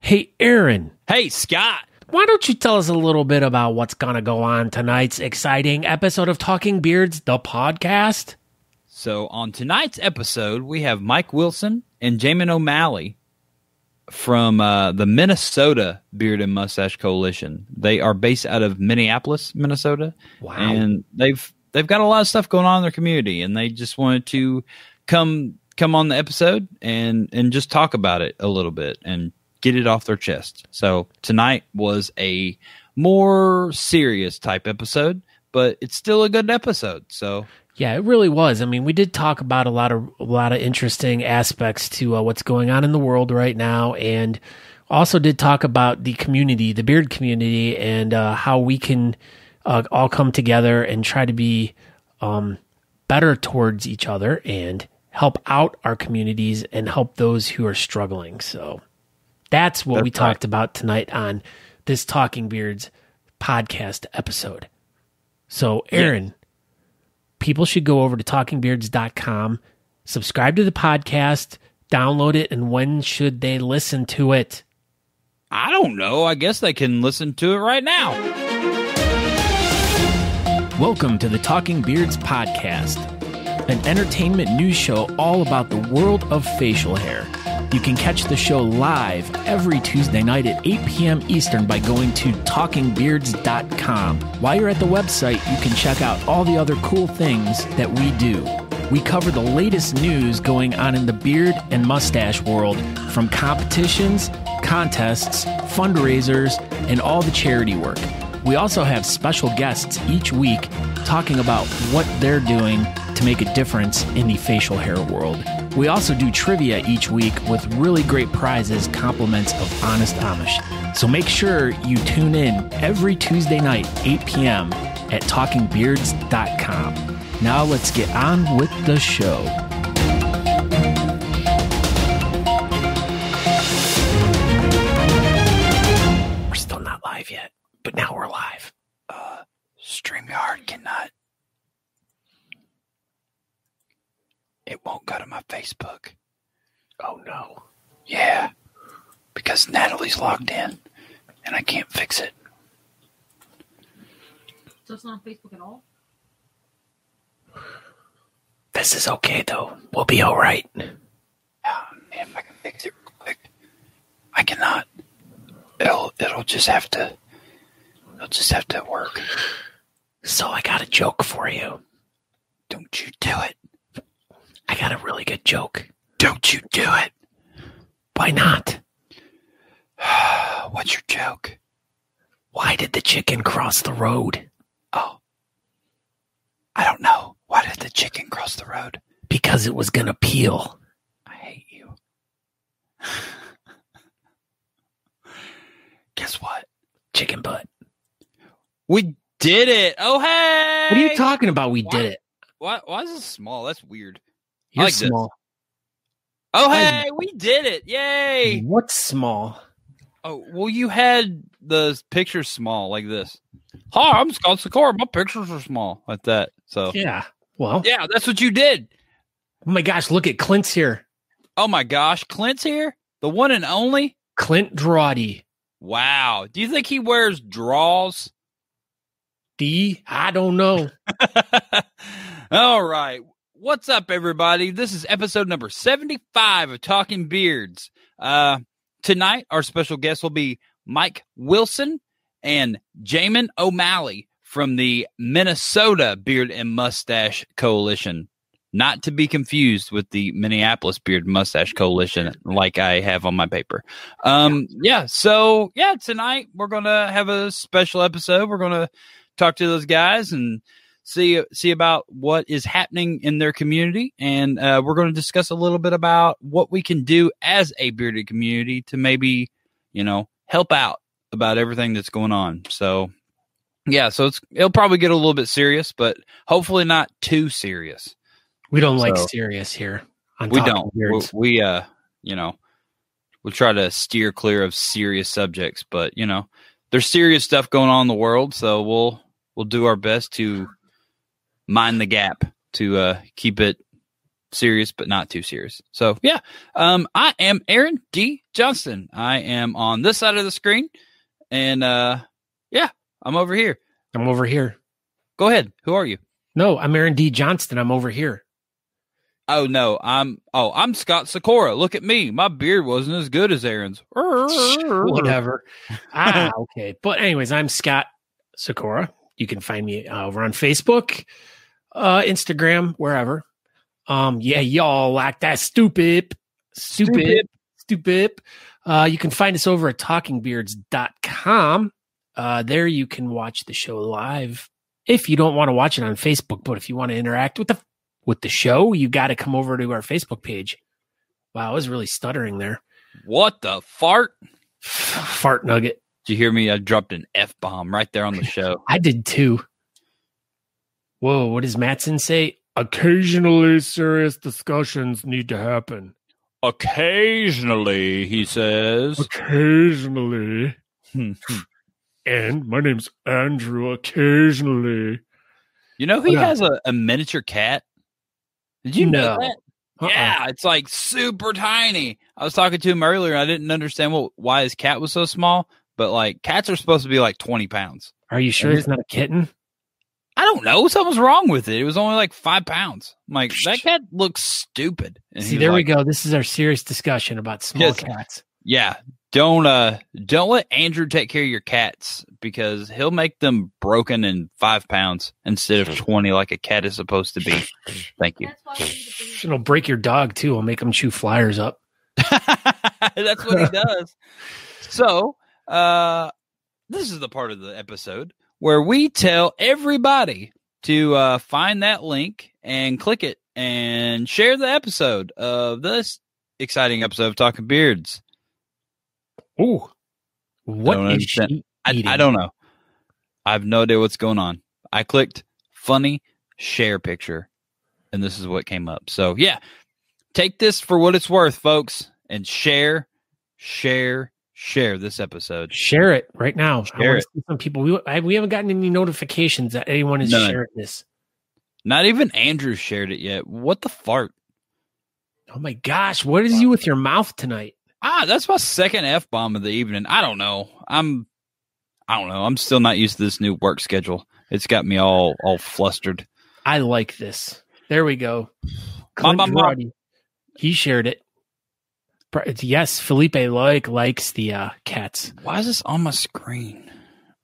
Hey, Aaron. Hey, Scott. Why don't you tell us a little bit about what's going to go on tonight's exciting episode of Talking Beards, the podcast? So on tonight's episode, we have Mike Wilson and Jamin O'Malley from the Minnesota Beard and Mustache Coalition. They are based out of Minneapolis, Minnesota. Wow. And they've got a lot of stuff going on in their community, and they just wanted to come on the episode and just talk about it a little bit and get it off their chest. So tonight was a more serious type episode, but it's still a good episode. So yeah, it really was. I mean, we did talk about a lot of interesting aspects to what's going on in the world right now, and also did talk about the community, the beard community, and how we can all come together and try to be better towards each other and help out our communities and help those who are struggling. So that's what we talked about tonight on this Talking Beards podcast episode. So, Aaron, people should go over to talkingbeards.com, subscribe to the podcast, download it, and when should they listen to it? I don't know. I guess they can listen to it right now. Welcome to the Talking Beards podcast, an entertainment news show all about the world of facial hair. You can catch the show live every Tuesday night at 8 p.m. Eastern by going to talkingbeards.com. While you're at the website, you can check out all the other cool things that we do. We cover the latest news going on in the beard and mustache world, from competitions, contests, fundraisers, and all the charity work. We also have special guests each week talking about what they're doing to make a difference in the facial hair world. We also do trivia each week with really great prizes, compliments of Honest Amish. So make sure you tune in every Tuesday night, 8 p.m. at talkingbeards.com. Now let's get on with the show. We're still not live yet, but now we're live. StreamYard cannot. It won't go to my Facebook. Oh, no. Yeah, because Natalie's logged in, and I can't fix it. So it's not on Facebook at all? This is okay, though. We'll be all right. Oh, man, if I can fix it real quick. I cannot. It'll just have to work. So I got a joke for you. Don't you do it. I got a really good joke. Don't you do it. Why not? What's your joke? Why did the chicken cross the road? Oh. I don't know. Why did the chicken cross the road? Because it was going to peel. I hate you. Guess what? Chicken butt. We did it. Oh, hey. What are you talking about? We did it. Why is this small? That's weird. You're like small. This. Oh, hey, we did it. Yay. What's small? Oh, well, you had the pictures small like this. Hi, I'm Scott Sikora. My pictures are small like that. So Yeah. Well. Yeah, that's what you did. Oh, my gosh. Look at Clint's here. Oh, my gosh. Clint's here? The one and only? Clint Drawdy. Wow. Do you think he wears draws? I don't know. All right. What's up, everybody? This is episode number 75 of Talking Beards. Tonight, our special guest will be Mike Wilson and Jamin O'Malley from the Minnesota Beard and Mustache Coalition. Not to be confused with the Minneapolis Beard and Mustache Coalition, like I have on my paper. So tonight we're going to have a special episode. We're going to talk to those guys and see about what is happening in their community. And we're going to discuss a little bit about what we can do as a bearded community to maybe, help out about everything that's going on. So, yeah, so it'll probably get a little bit serious, but hopefully not too serious. We don't like serious here. We don't. We we'll try to steer clear of serious subjects, but, there's serious stuff going on in the world. So we'll do our best to mind the gap to keep it serious, but not too serious. So yeah, I am Aaron D. Johnston. I am on this side of the screen, and yeah, I'm over here. I'm over here. Go ahead. Who are you? No, I'm Aaron D. Johnston. I'm over here. Oh no, I'm Scott Sikora. Look at me. My beard wasn't as good as Aaron's. Whatever. Okay. But anyways, I'm Scott Sikora. You can find me over on Facebook, Instagram, wherever. Yeah, y'all like that stupid. You can find us over at talkingbeards.com. There you can watch the show live if you don't want to watch it on Facebook, but if you want to interact with the show, you got to come over to our Facebook page. Wow, I was really stuttering there. What the fart? Fart nugget. Did you hear me? I dropped an F-bomb right there on the show. I did too. Whoa, what does Mattson say? Occasionally serious discussions need to happen. Occasionally, he says. Occasionally. And my name's Andrew. Occasionally. You know, he has a miniature cat. Did you know that? Yeah, it's like super tiny. I was talking to him earlier. I didn't understand why his cat was so small, but like cats are supposed to be like 20 pounds. Are you sure it's not a kitten? I don't know. Something's wrong with it. It was only like 5 pounds. I'm like, that cat looks stupid. And see, there we go. This is our serious discussion about small cats. Yeah. Don't let Andrew take care of your cats because he'll make them broken in 5 pounds instead of 20 like a cat is supposed to be. Thank you. It'll break your dog too. I'll make him chew flyers up. That's what he does. So, this is the part of the episode where we tell everybody to find that link and click it and share the episode of this exciting episode of Talking Beards. Ooh, what is she eating? I don't know. I have no idea what's going on. I clicked funny share picture, and this is what came up. So, yeah, take this for what it's worth, folks, and share this episode. Share it right now. Share it. Some people, we haven't gotten any notifications that anyone is sharing this. Not even Andrew shared it yet. What the fart? Oh, my gosh. What is you with your mouth tonight? That's my second F-bomb of the evening. I don't know. I'm still not used to this new work schedule. It's got me all flustered. I like this. There we go. Mom. He shared it. Yes, Felipe likes the cats. Why is this on my screen?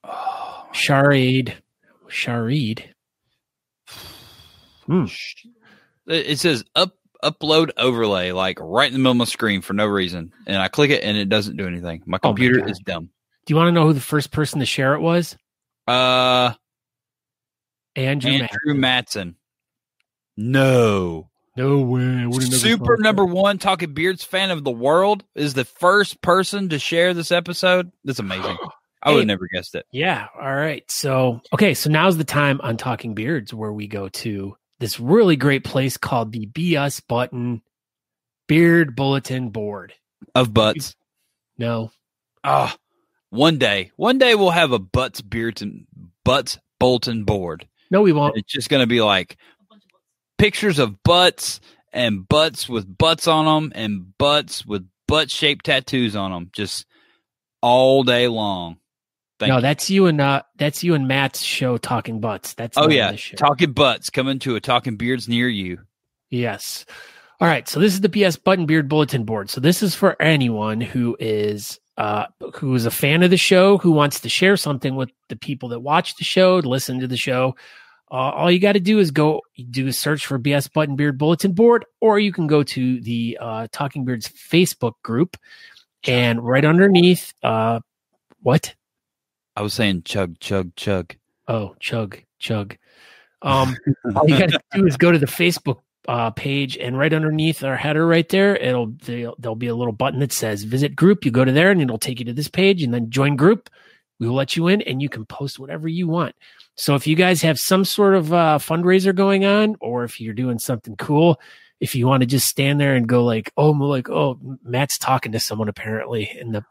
Oh, Sharid. It says upload overlay, like right in the middle of my screen for no reason. And I click it and it doesn't do anything. My computer is dumb. Do you want to know who the first person to share it was? Andrew Mattson. No way. Super number one Talking Beards fan of the world is the first person to share this episode. That's amazing. I would have never guessed it. Yeah. All right. So now's the time on Talking Beards where we go to this really great place called the BS Button Beard Bulletin Board. Of butts? No. One day we'll have a butts bulletin board. No, we won't. It's just going to be like pictures of butts and butts with butts on them and butts with butt-shaped tattoos on them, just all day long. That's you and Matt's show, Talking Butts. That's Talking Butts coming to a Talking Beards near you. Yes. All right. So this is the BS Button Beard Bulletin Board. So this is for anyone who is a fan of the show, who wants to share something with the people that watch the show, to listen to the show. All you got to do is go do a search for BS Button Beard Bulletin Board, or you can go to the Talking Beards Facebook group, and right underneath, what? I was saying chug. Oh, chug. All you got to do is go to the Facebook page, and right underneath our header right there, there'll be a little button that says visit group. You go to there and it'll take you to this page, and then join group. We will let you in and you can post whatever you want. So if you guys have some sort of fundraiser going on, or if you're doing something cool, if you want to just stand there and go like, oh, Matt's talking to someone apparently in the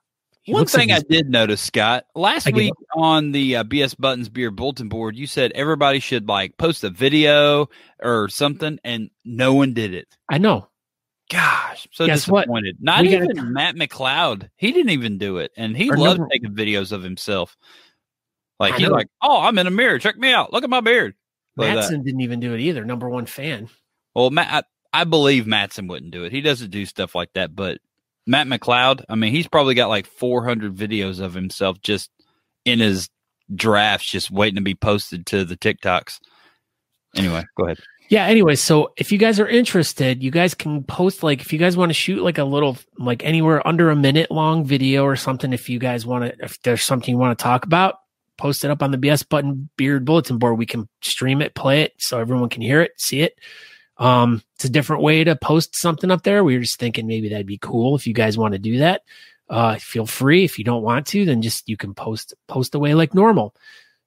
One thing I did notice, Scott, last week it. on the BS Buttons Beer bulletin board, you said everybody should like post a video or something, and no one did it. I know. Gosh, so Guess disappointed. What? Not even Matt McLeod. He didn't even do it, and he loved taking videos of himself. Like he's like, "Oh, I'm in a mirror. Check me out. Look at my beard." Like Mattson didn't even do it either. Number one fan. Well, Matt, I believe Mattson wouldn't do it. He doesn't do stuff like that, but Matt McLeod, I mean, he's probably got like 400 videos of himself just in his drafts, just waiting to be posted to the TikToks. Anyway, go ahead. Yeah, anyway, so if you guys are interested, you guys can post, like, if you guys want to shoot like a little, like anywhere under a minute long video or something, if you guys want to, if there's something you want to talk about, post it up on the BS Button Beard bulletin board. We can stream it, play it, so everyone can hear it, see it. It's a different way to post something up there. We were just thinking maybe that'd be cool if you guys want to do that. Feel free. If you don't want to, then just you can post away like normal.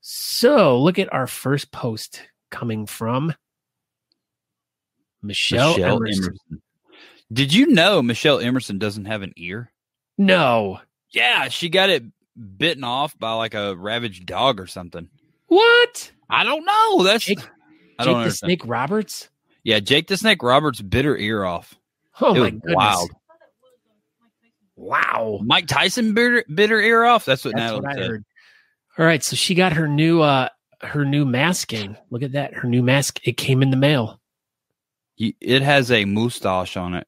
So look at our first post coming from Michelle Emerson. Did you know Michelle Emerson doesn't have an ear? No. Yeah, she got it bitten off by like a ravaged dog or something. What? I don't know. That's Jake I don't the understand. Snake Roberts? Yeah, Jake the Snake Roberts bit her ear off. Oh, my goodness. Wild. Wow. Mike Tyson bit her ear off? That's what Natalie said. Heard. All right, so she got her new mask in. Look at that. Her new mask. It came in the mail. It has a moustache on it.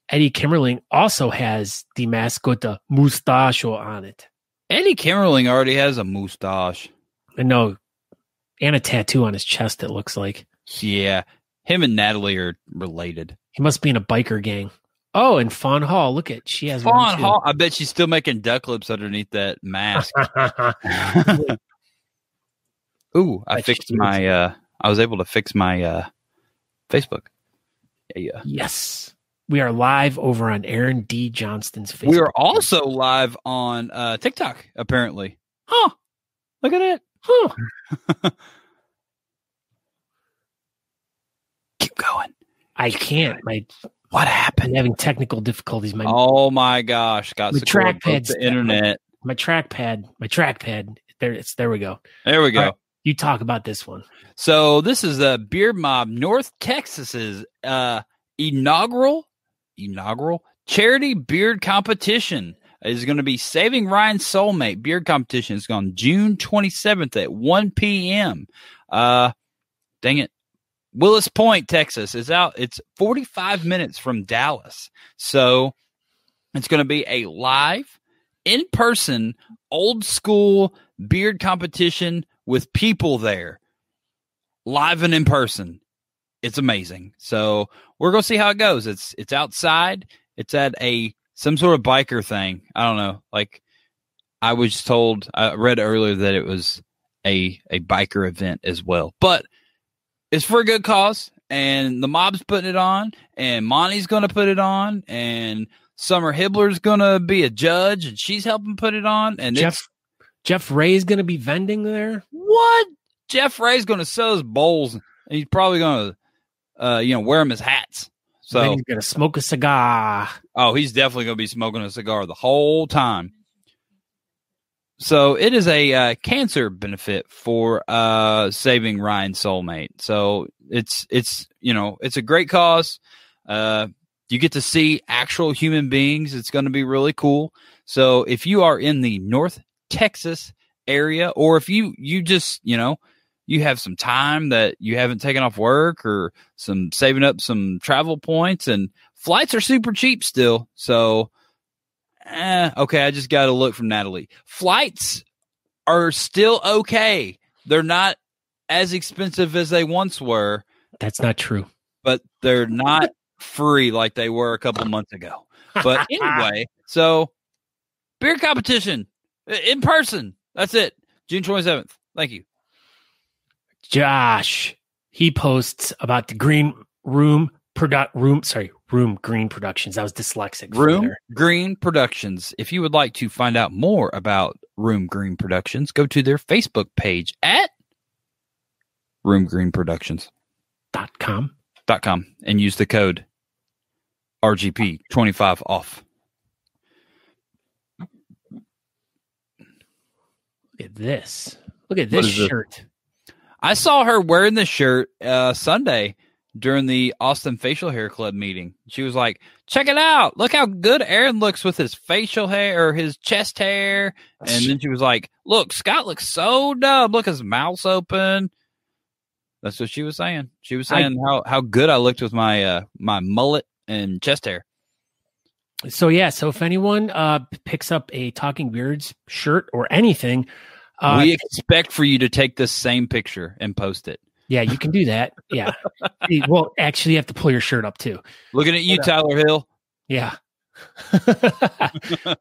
Eddie Kimmerling also has the mask with the mustacho on it. Eddie Kimmerling already has a mustache. No, and a tattoo on his chest, it looks like. Yeah. Him and Natalie are related. He must be in a biker gang. Oh, and Fawn Hall. Look at, she has Fawn Hall. I bet she's still making duck lips underneath that mask. Ooh, I was able to fix my Facebook. Yeah. Yes. We are live over on Aaron D. Johnston's Facebook. We are also live on TikTok, apparently. Huh. Look at it. Huh. Keep going. I can't. What happened? I'm having technical difficulties. Oh my gosh! Got my trackpad. The internet. My trackpad. There we go. There we go. Right, you talk about this one. So this is the Beard Mob North Texas's inaugural charity beard competition. Is going to be Saving Ryan's Soulmate beard competition. It's on June 27th at 1 p.m. Dang it. Willis Point, Texas is out. It's 45 minutes from Dallas. So it's going to be a live, in-person, old-school beard competition with people there. Live and in person. It's amazing. So we're going to see how it goes. It's outside. It's at some sort of biker thing. I don't know. Like I was told, I read earlier that it was a biker event as well. But it's for a good cause, and the mob's putting it on, and Monty's going to put it on, and Summer Hibbler's going to be a judge, and she's helping put it on. And Jeff Ray's going to be vending there. What? Jeff Ray's going to sell his bowls, and he's probably going to, wear them as hats. So then he's going to smoke a cigar. Oh, he's definitely going to be smoking a cigar the whole time. So it is a cancer benefit for Saving Ryan's Soulmate. So it's a great cause. You get to see actual human beings. It's going to be really cool. So if you are in the North Texas area, or if you just, you have some time that you haven't taken off work, or some saving up some travel points, and flights are super cheap still. So okay, I just got a look from Natalie. Flights are still okay. They're not as expensive as they once were. That's not true. But they're not free like they were a couple months ago. But anyway, so beer competition in person. That's it. June 27th. Thank you. Josh, he posts about the Room Green Productions. I was dyslexic. Room Green Productions. If you would like to find out more about Room Green Productions, go to their Facebook page at roomgreenproductions.com and use the code RGP25 off. Look at this. Look at What this is this? shirt. I saw her wearing this shirt Sunday during the Austin Facial Hair Club meeting. She was like, check it out. Look how good Aaron looks with his facial hair or his chest hair. And then she was like, look, Scott looks so dumb. Look, his mouth's open. That's what she was saying. She was saying how good I looked with my my mullet and chest hair. So if anyone picks up a Talking Beards shirt or anything, we expect for you to take this same picture and post it. Yeah, you can do that. Yeah. Well, actually, you have to pull your shirt up too. Looking at you, Tyler Hill. Yeah.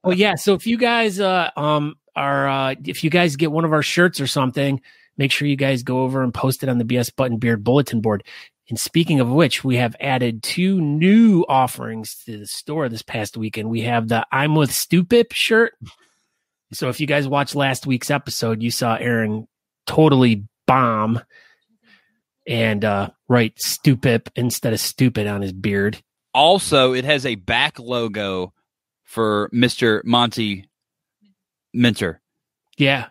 Well, yeah. So if you guys if you guys get one of our shirts or something, make sure you guys go over and post it on the BS Button Beard bulletin board. And speaking of which, we have added 2 new offerings to the store this past weekend. We have the I'm with Stupid shirt. So if you guys watched last week's episode, you saw Aaron totally bomb and write stupid instead of stupid on his beard. Also, it has a back logo for Mr. Monty Minter. Yeah.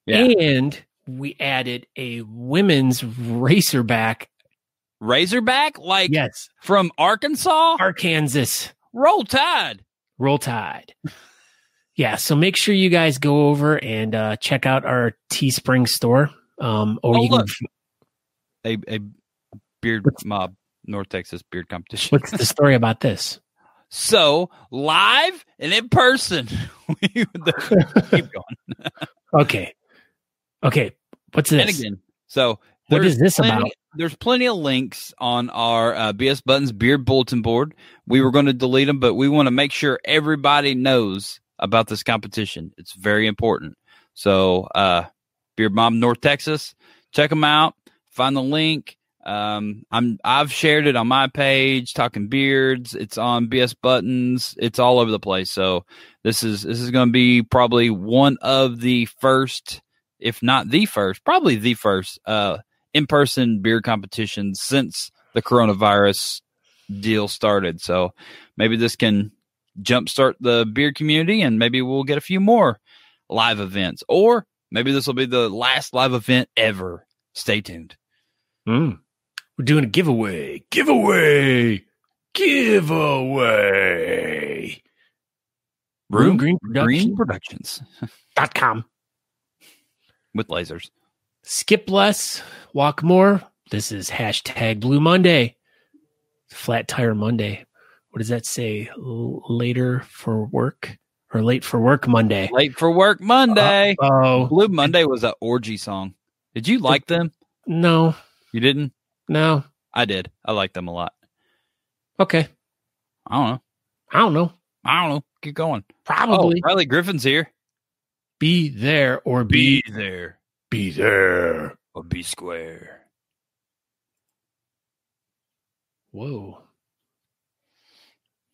And we added a women's Razorback. Razorback? Like yes. From Arkansas? Arkansas. Roll Tide. Roll Tide. Yeah, so make sure you guys go over and check out our Teespring store. A beard mob, North Texas beard competition. What's the story about this? So, live and in person. Keep going. Okay. What's this? And again, so what is this about? There's plenty of links on our BS Buttons Beard Bulletin board. We were going to delete them, but we want to make sure everybody knows about this competition. It's very important. So, Beard Mob North Texas, check them out. Find the link. I've shared it on my page, Talking Beards. It's on BS Buttons. It's all over the place. So this is going to be probably one of the first, if not the first, probably the first in-person beard competitions since the coronavirus deal started. So maybe this can jumpstart the beard community, and maybe we'll get a few more live events, or maybe this will be the last live event ever. Stay tuned. We're doing a giveaway. Room Green Productions. .com. With lasers. Skip less, walk more. This is hashtag Blue Monday. Flat Tire Monday. What does that say? Later for work or late for work Monday? Late for work Monday. Oh, Blue Monday was an orgy song. Did you like them? No. You didn't? No. I did. I like them a lot. Okay. I don't know. Keep going. Probably. Riley Griffin's here. Be there or Be there. Be there. Or be square. Whoa.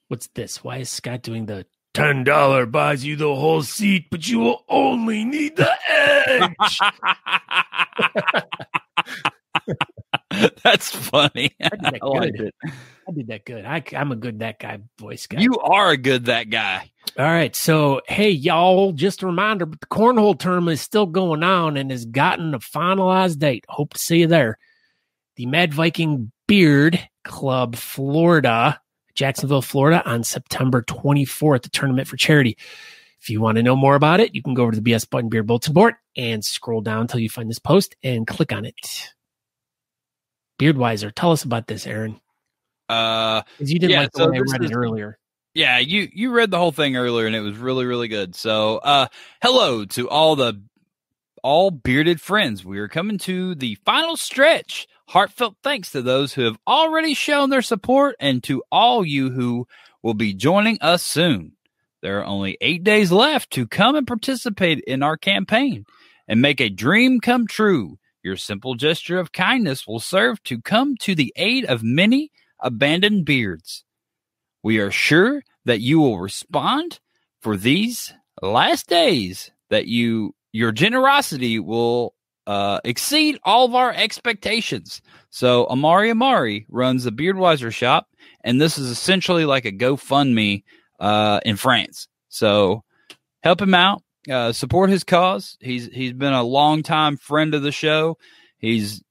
What's this? Why is Scott doing the $10 buys you the whole seat, but you will only need the edge? That's funny. I did that I liked it. I did that good. I'm a good that guy voice guy. You are a good that guy. All right. So, hey, y'all, just a reminder, but the cornhole tournament is still going on and has gotten a finalized date. Hope to see you there. The Mad Viking Beard Club, Florida, Jacksonville, Florida, on September 24th, the tournament for charity. If you want to know more about it, you can go over to the BS Button Beard Bulletin board and scroll down until you find this post and click on it. Beardwiser, tell us about this, Aaron. Because you didn't like the way I read it earlier. Yeah, you read the whole thing earlier, and it was really, really good. So, hello to all bearded friends. We are coming to the final stretch. Heartfelt thanks to those who have already shown their support, and to all you who will be joining us soon. There are only 8 days left to come and participate in our campaign and make a dream come true. Your simple gesture of kindness will serve to come to the aid of many abandoned beards. We are sure that you will respond for these last days, that your generosity will exceed all of our expectations. So Amari runs the Beardwiser shop, and this is essentially like a GoFundMe in France. So help him out. support his cause. He's been a longtime friend of the show. He's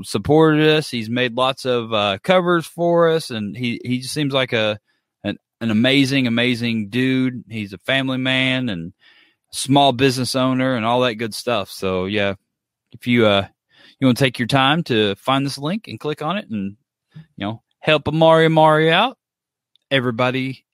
supported us. He's made lots of covers for us, and he just seems like an amazing dude. He's a family man and small business owner and all that good stuff. So yeah, if you want to take your time to find this link and click on it and help Mario out, everybody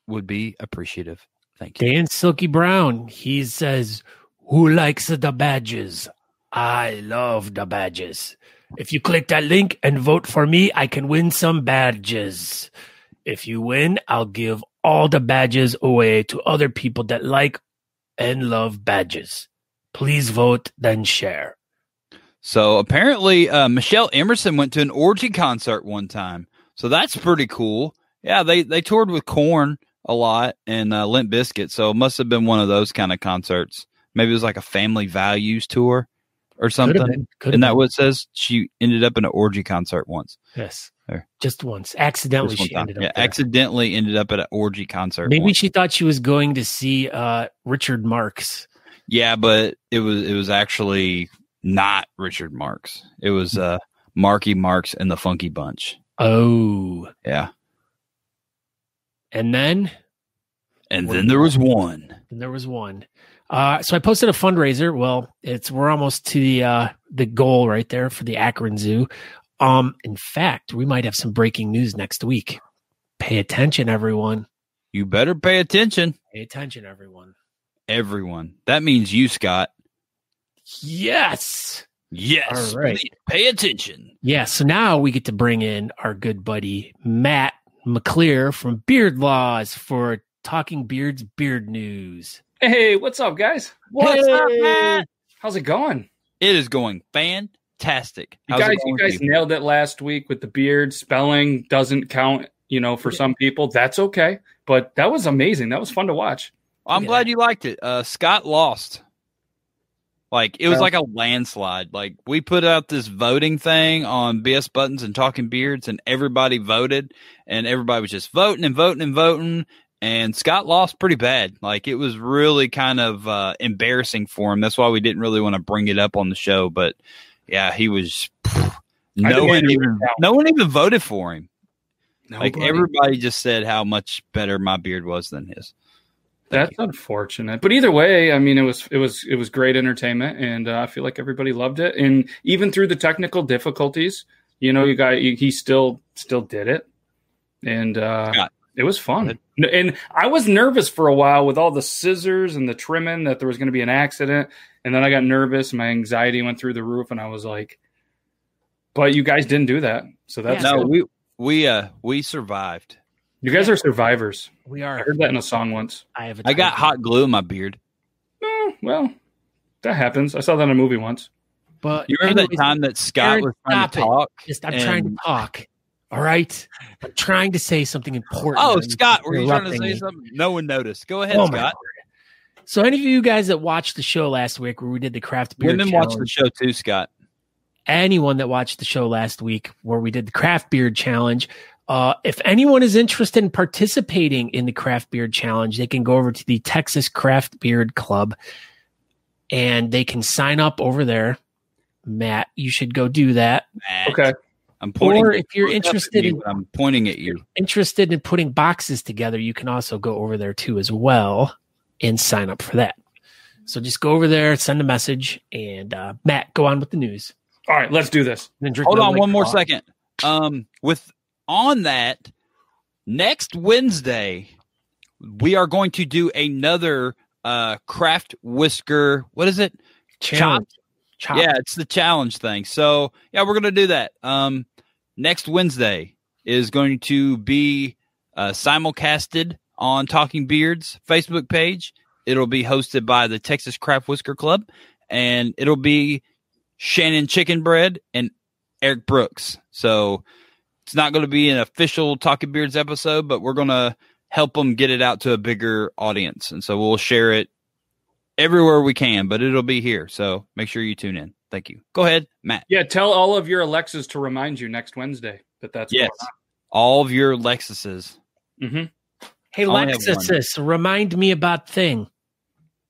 would be appreciative. Thank you. Dan Silky Brown, he says, "Who likes the badges? I love the badges. If you click that link and vote for me, I can win some badges. If you win, I'll give all the badges away to other people that like and love badges. Please vote, then share." So apparently Michelle Emerson went to an orgy concert one time. So that's pretty cool. Yeah, they toured with Korn a lot and Limp Bizkit. So it must have been one of those kind of concerts. Maybe it was like a family values tour or something. Isn't that what it says? She ended up in an orgy concert once. Yes. Just once. Accidentally she ended up there. Accidentally ended up at an orgy concert. Maybe once. she thought she was going to see Richard Marx. Yeah, but it was actually not Richard Marx. It was Marky Marx and the Funky Bunch. Oh. Yeah. And then there was one. And there was one. So I posted a fundraiser. Well, we're almost to the goal right there for the Akron Zoo. In fact, we might have some breaking news next week. Pay attention, everyone. You better pay attention. Pay attention, everyone. Everyone. That means you, Scott. Yes. Yes. All right. Please pay attention. Yeah. So now we get to bring in our good buddy Matt McClear from Beard Laws for Talking Beards Beard News. Hey, what's up, guys? What's up, Matt? How's it going? It is going fantastic. You guys nailed it last week with the beard. Spelling doesn't count, for some people. That's okay. But that was amazing. That was fun to watch. I'm glad you liked it. Scott lost. It was like a landslide. We put out this voting thing on BS Buttons and Talking Beards, and everybody voted, and everybody was just voting and voting and voting. And Scott lost pretty bad. It was really kind of embarrassing for him. That's why we didn't really want to bring it up on the show. But yeah, he was. No one even voted for him. Nobody. Everybody just said how much better my beard was than his. That's unfortunate, but either way, I mean, it was great entertainment, and I feel like everybody loved it. And even through the technical difficulties, he still did it, and it was fun. And I was nervous for a while with all the scissors and the trimming that there was going to be an accident, and then I got nervous. My anxiety went through the roof, and I was like, "But you guys didn't do that, so that's good. We survived." You guys are survivors. We are. I heard that in a song once. I got hot glue in my beard. Well, that happens. I saw that in a movie once. But you remember that time that Scott was trying to talk? I'm trying to talk. All right. I'm trying to say something important. Oh, Scott, were you trying to say something? No one noticed. Go ahead, Scott. So any of you guys that watched the show last week where we did the craft beer challenge. Women watched the show too, Scott. Anyone that watched the show last week where we did the craft beard challenge, if anyone is interested in participating in the Craft Beard Challenge, they can go over to the Texas Craft Beard Club and they can sign up over there. Matt, you should go do that. Matt. Okay. I'm pointing. Or if you're interested I'm pointing at you. Interested in putting boxes together, you can also go over there too as well and sign up for that. So just go over there, send a message, and Matt, go on with the news. All right, let's do this. Hold on one more second. On that, next Wednesday, we are going to do another craft whisker. What is it? Challenge. Chop. Yeah, it's the challenge thing. So, yeah, we're going to do that. Next Wednesday is going to be simulcasted on Talking Beards Facebook page. It'll be hosted by the Texas Craft Whisker Club, and it'll be Shannon Chicken Bread and Eric Brooks. So, it's not going to be an official Talking Beards episode, but we're going to help them get it out to a bigger audience. And so we'll share it everywhere we can, but it'll be here. So make sure you tune in. Thank you. Go ahead, Matt. Yeah, tell all of your Alexas to remind you next Wednesday that's yes. All of your Lexuses. Mm-hmm. Hey, Lexus, remind me about thing.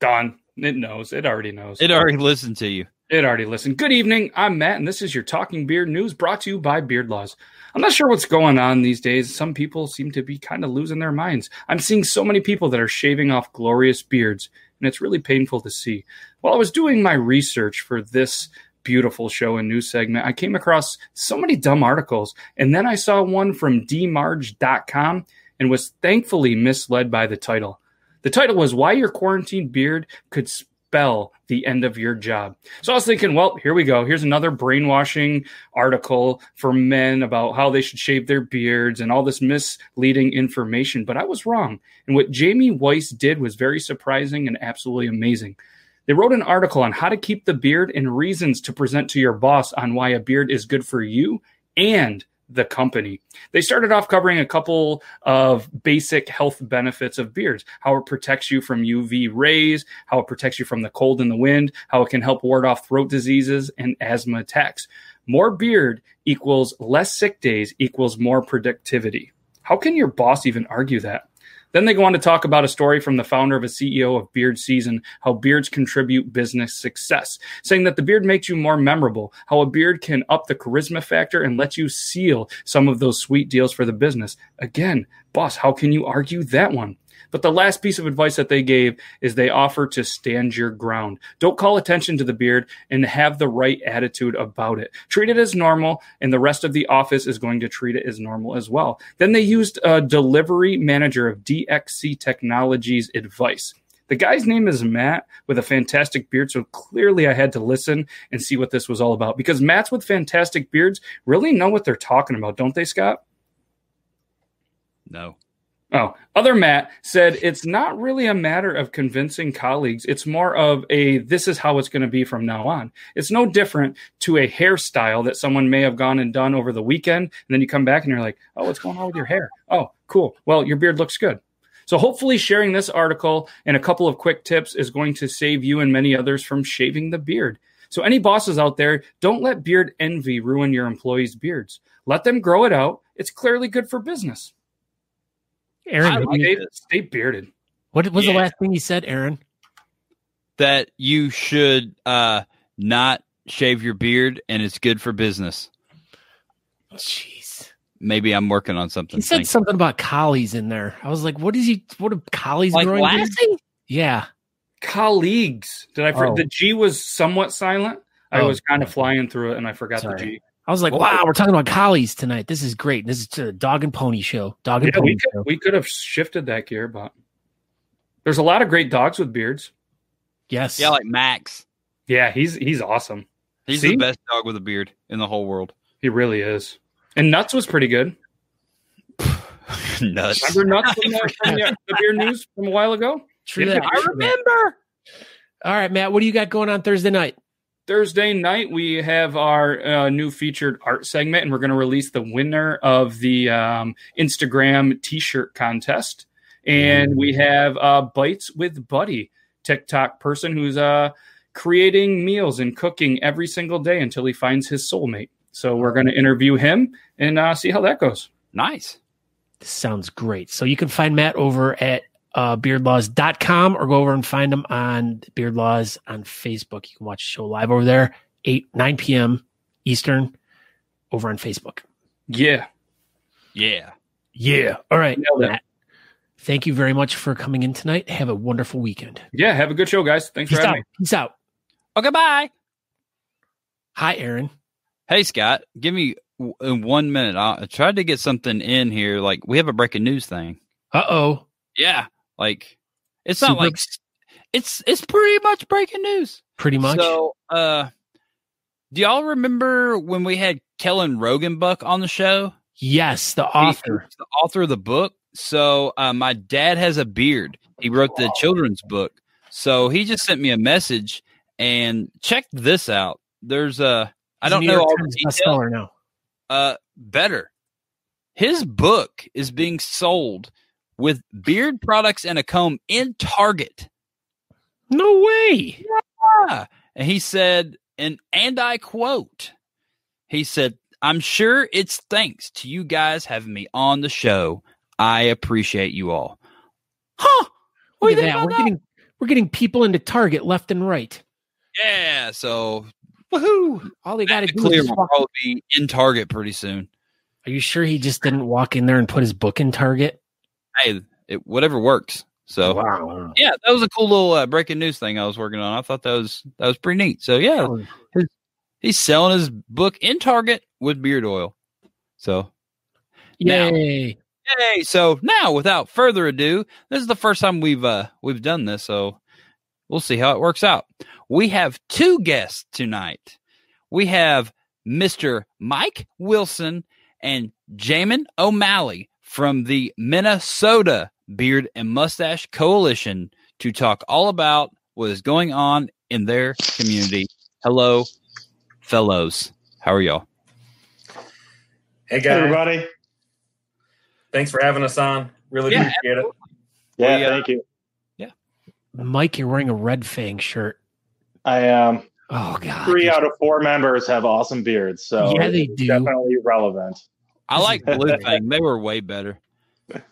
Done. It knows. It already knows. It already listened to you. It already listened. Good evening. I'm Matt, and this is your Talking Beard News brought to you by Beard Laws. I'm not sure what's going on these days. Some people seem to be kind of losing their minds. I'm seeing so many people that are shaving off glorious beards, and it's really painful to see. While I was doing my research for this beautiful show and news segment, I came across so many dumb articles, and then I saw one from dmarge.com and was thankfully misled by the title. The title was Why Your Quarantined Beard Could Spell the End of Your Job. So I was thinking, well, here we go. Here's another brainwashing article for men about how they should shave their beards and all this misleading information. But I was wrong. And what Jamie Weiss did was very surprising and absolutely amazing. They wrote an article on how to keep the beard and reasons to present to your boss on why a beard is good for you and the company. They started off covering a couple of basic health benefits of beards, how it protects you from UV rays, how it protects you from the cold and the wind, how it can help ward off throat diseases and asthma attacks. More beard equals less sick days equals more productivity. How can your boss even argue that? Then they go on to talk about a story from the founder of a CEO of Beard Season, how beards contribute business success, saying that the beard makes you more memorable, how a beard can up the charisma factor and let you seal some of those sweet deals for the business. Again, boss, how can you argue that one? But the last piece of advice that they gave is they offer to stand your ground. Don't call attention to the beard and have the right attitude about it. Treat it as normal, and the rest of the office is going to treat it as normal as well. Then they used a delivery manager of DXC Technologies advice. The guy's name is Matt with a fantastic beard, so clearly I had to listen and see what this was all about. Because Matts with fantastic beards really know what they're talking about, don't they, Scott? No. Oh, other Matt said it's not really a matter of convincing colleagues. It's more of this is how it's going to be from now on. It's no different to a hairstyle that someone may have gone and done over the weekend. And then you come back and you're like, oh, what's going on with your hair? Oh, cool. Well, your beard looks good. So hopefully sharing this article and a couple of quick tips is going to save you and many others from shaving the beard. So any bosses out there, don't let beard envy ruin your employees' beards. Let them grow it out. It's clearly good for business. Aaron, stay bearded. What was the last thing you said, Aaron? That you should not shave your beard, and it's good for business. Jeez. Maybe I'm working on something. He said something about collies in there. I was like, what are collies like growing? Lassie? Yeah. Colleagues. Did I forget? The G was somewhat silent. I was kind of flying through it, and I forgot the G. I was like, wow, we're talking about collies tonight. This is great. This is a dog and pony show. We could have shifted that gear, but there's a lot of great dogs with beards. Yes. Yeah, like Max. Yeah, he's awesome. He's the best dog with a beard in the whole world. He really is. And Nuts was pretty good. Nuts. Remember Nuts from the beard news from a while ago? True that. I remember. All right, Matt, what do you got going on Thursday night? Thursday night, we have our new featured art segment, and we're going to release the winner of the Instagram t-shirt contest. And we have Bites with Buddy, TikTok person who's creating meals and cooking every single day until he finds his soulmate. So we're going to interview him and see how that goes. Nice. This sounds great. So you can find Matt over at beardlaws.com or go over and find them on Beard Laws on Facebook. You can watch the show live over there, 9 p.m. Eastern over on Facebook. Yeah. All right, Matt. Thank you very much for coming in tonight. Have a wonderful weekend. Yeah, have a good show, guys. Thanks for having me. Peace out. Okay, bye. Hi, Aaron. Hey, Scott. Give me 1 minute. I tried to get something in here. Like, we have a breaking news thing. Uh-oh. Yeah. Like, it's not like it's pretty much breaking news. Pretty much. So, do y'all remember when we had Kellen Rogenbuck on the show? Yes, the author. He's the author of the book. So, my dad has a beard. He wrote the children's book. So, he just sent me a message and check this out. There's I don't know all the details. Now. Better. His book is being sold with beard products and a comb in Target. No way. Yeah. And he said, and I quote, he said, I'm sure it's thanks to you guys having me on the show. I appreciate you all. Huh. Look at that. We're We're getting people into Target left and right. Yeah, so woohoo! All they got to do Clear is will walk. probably be in Target pretty soon. Are you sure he just didn't walk in there and put his book in Target? Hey, whatever works. So Wow. yeah, that was a cool little breaking news thing I was working on. I thought that was pretty neat. So yeah, he's selling his book in Target with beard oil. So Yay. yay! So now, without further ado, this is the first time we've done this. So we'll see how it works out. We have two guests tonight. We have Mr. Mike Wilson and Jamin O'Malley from the Minnesota Beard and Mustache Coalition to talk all about what is going on in their community. Hello, fellows. How are y'all? Hey, guys. Hey, everybody. Thanks for having us on. Really appreciate it. Yeah, thank you. Mike, you're wearing a Red Fang shirt. I am. Oh, God. 3 out of 4 members have awesome beards, so Yeah, they it's do. definitely relevant. I like Blue Fang. They were way better.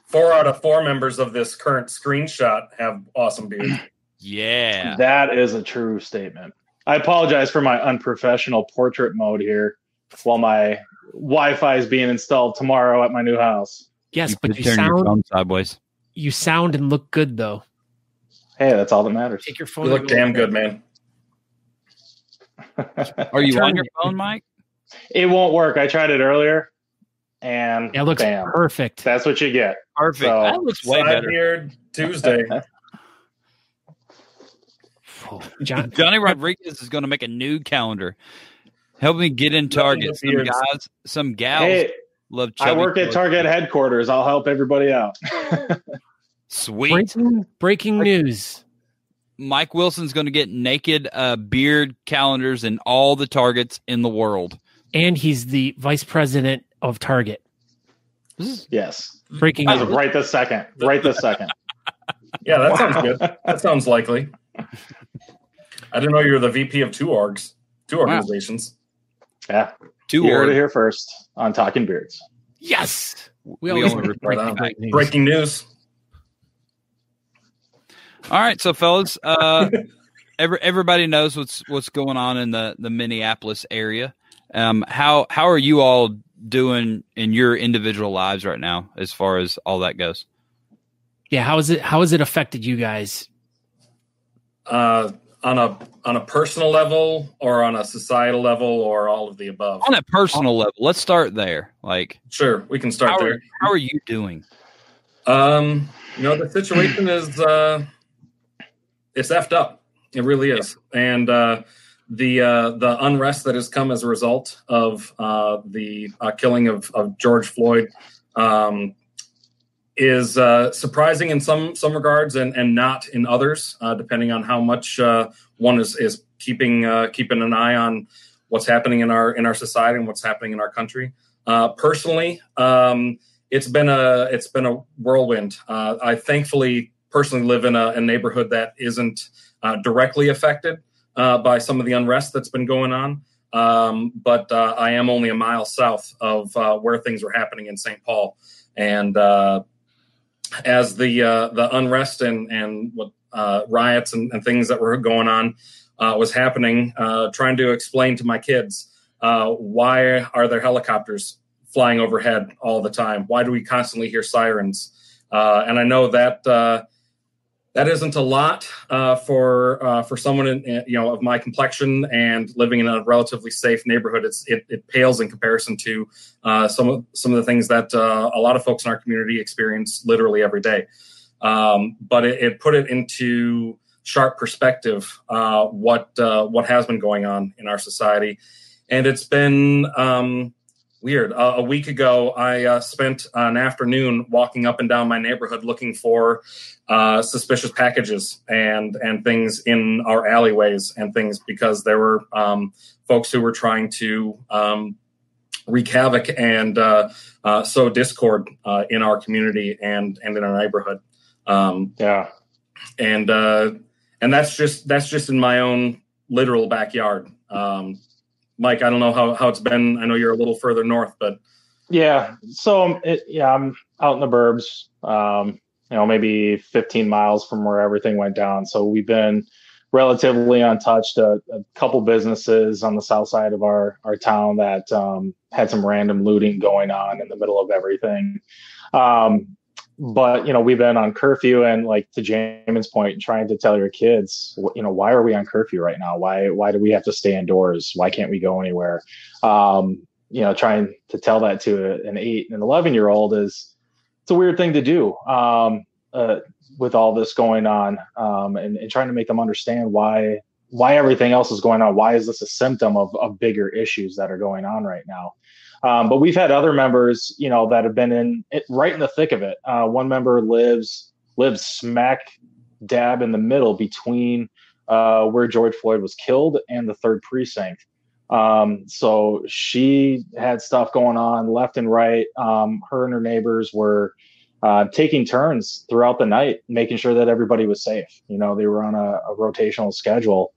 4 out of 4 members of this current screenshot have awesome beards. Yeah. That is a true statement. I apologize for my unprofessional portrait mode here while my Wi-Fi is being installed tomorrow at my new house. Yes, but you turn your sound phone sideways. and look good, though. Hey, that's all that matters. Take your phone. You look damn good, man. Are you Turn on your it. phone, Mike? It won't work. I tried it earlier, and It looks bam. perfect. That's what you get. Perfect. So- That looks way Side better. beard Tuesday. Johnny Rodriguez is going to make a nude calendar. Help me get in Target. Some beards. guys, some gals Hey, love I chubby work at clothes. Target headquarters. I'll help everybody out. Sweet. Breaking news. Mike Wilson's going to get naked beard calendars in all the Targets in the world. And he's the vice president of Target. Yes. Breaking As of news. right this second. Right this second. Yeah, that sounds good. That sounds likely. I didn't know you were the VP of two organizations. Yeah. Two You heard it or here first on Talking Beards. Yes. We always only break report great news. Breaking news. All right, so fellas, everybody knows what's going on in the Minneapolis area. How are you all doing in your individual lives right now, as far as all that goes? Yeah, how has it affected you guys? On a personal level, or on a societal level, or all of the above. On a personal level, let's start there. Like, Sure, we can start there. How are you doing? The situation is it's effed up. It really is. And the unrest that has come as a result of the killing of George Floyd is surprising in some regards and not in others, depending on how much one is keeping an eye on what's happening in our society and what's happening in our country. Personally, it's been a whirlwind. I thankfully personally live in a neighborhood that isn't directly affected by some of the unrest that's been going on. But I am only a mile south of where things were happening in St. Paul. And as the unrest and what riots and things that were going on was happening, trying to explain to my kids, why are there helicopters flying overhead all the time? Why do we constantly hear sirens? And I know that that isn't a lot for someone of my complexion and living in a relatively safe neighborhood. It pales in comparison to some of the things that a lot of folks in our community experience literally every day. But it put it into sharp perspective what has been going on in our society, and it's been weird. A week ago, I spent an afternoon walking up and down my neighborhood looking for suspicious packages and things in our alleyways and things, because there were folks who were trying to wreak havoc and sow discord in our community and in our neighborhood. And that's just in my own literal backyard. Mike, I don't know how it's been. I know you're a little further north, but Yeah. So I'm out in the burbs. maybe 15 miles from where everything went down. So we've been relatively untouched. A couple businesses on the south side of our town that had some random looting going on in the middle of everything. But we've been on curfew, and like to Jamin's point, trying to tell your kids, why are we on curfew right now? Why do we have to stay indoors? Why can't we go anywhere? Trying to tell that to an 8 and 11-year-old it's a weird thing to do with all this going on, and trying to make them understand why everything else is going on. Why is this a symptom of bigger issues that are going on right now? But we've had other members, that have been right in the thick of it. One member lives smack dab in the middle between where George Floyd was killed and the 3rd precinct. So she had stuff going on left and right. Her and her neighbors were taking turns throughout the night, making sure that everybody was safe. They were on a rotational schedule,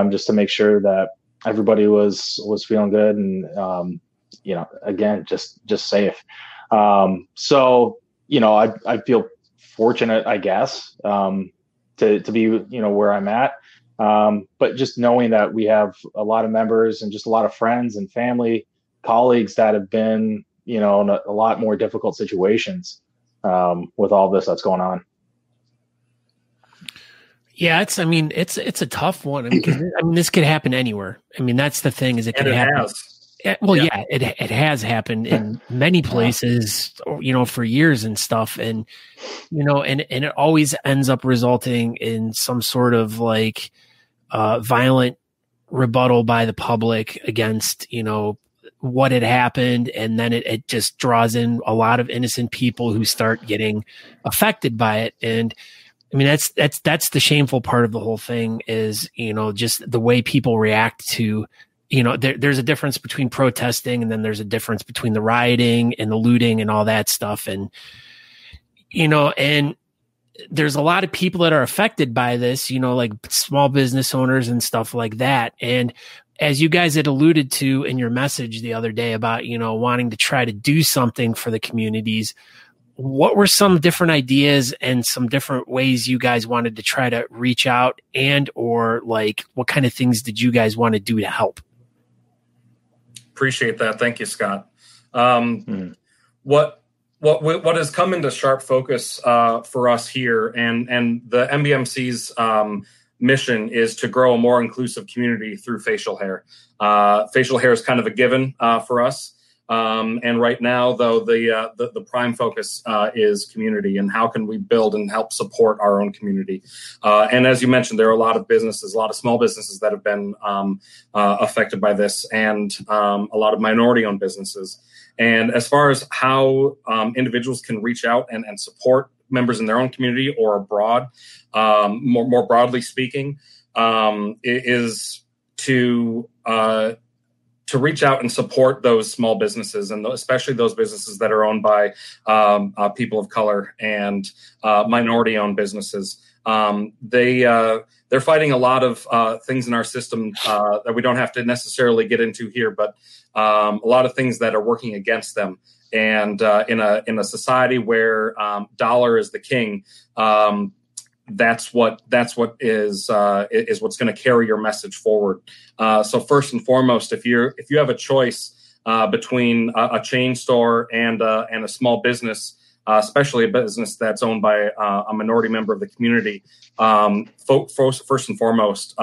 just to make sure that everybody was feeling good and, again, just safe. So, I feel fortunate, I guess, to be, where I'm at. But just knowing that we have a lot of members and just a lot of friends and family, colleagues that have been, in a lot more difficult situations, with all this that's going on. Yeah, it's a tough one. This could happen anywhere. That's the thing, is it could happen. Has. Yeah, it has happened in many places, for years and stuff. And, and it always ends up resulting in some sort of like, violent rebuttal by the public against, what had happened. And then it just draws in a lot of innocent people who start getting affected by it. And that's the shameful part of the whole thing is, just the way people react to, there's a difference between protesting, and then there's a difference between the rioting and the looting and all that stuff. And, and there's a lot of people that are affected by this, like small business owners and stuff like that. And as you guys had alluded to in your message the other day about, wanting to try to do something for the communities, what were some different ideas and some different ways you guys wanted to try to reach out, and, or like, what kind of things did you guys want to do to help? Appreciate that. Thank you, Scott. What has come into sharp focus for us here, and the MBMC's mission is to grow a more inclusive community through facial hair. Facial hair is kind of a given for us. And right now, though, the prime focus is community, and how can we build and help support our own community. And as you mentioned, there are a lot of small businesses that have been affected by this, and a lot of minority-owned businesses. And as far as how individuals can reach out and support members in their own community or abroad, more broadly speaking, is to reach out and support those small businesses, and especially those businesses that are owned by people of color and minority-owned businesses. They're fighting a lot of things in our system that we don't have to necessarily get into here, but a lot of things that are working against them. And in a society where dollar is the king, that's what is what's going to carry your message forward. So first and foremost, if you have a choice between a chain store and a small business, especially a business that's owned by a minority member of the community, first and foremost,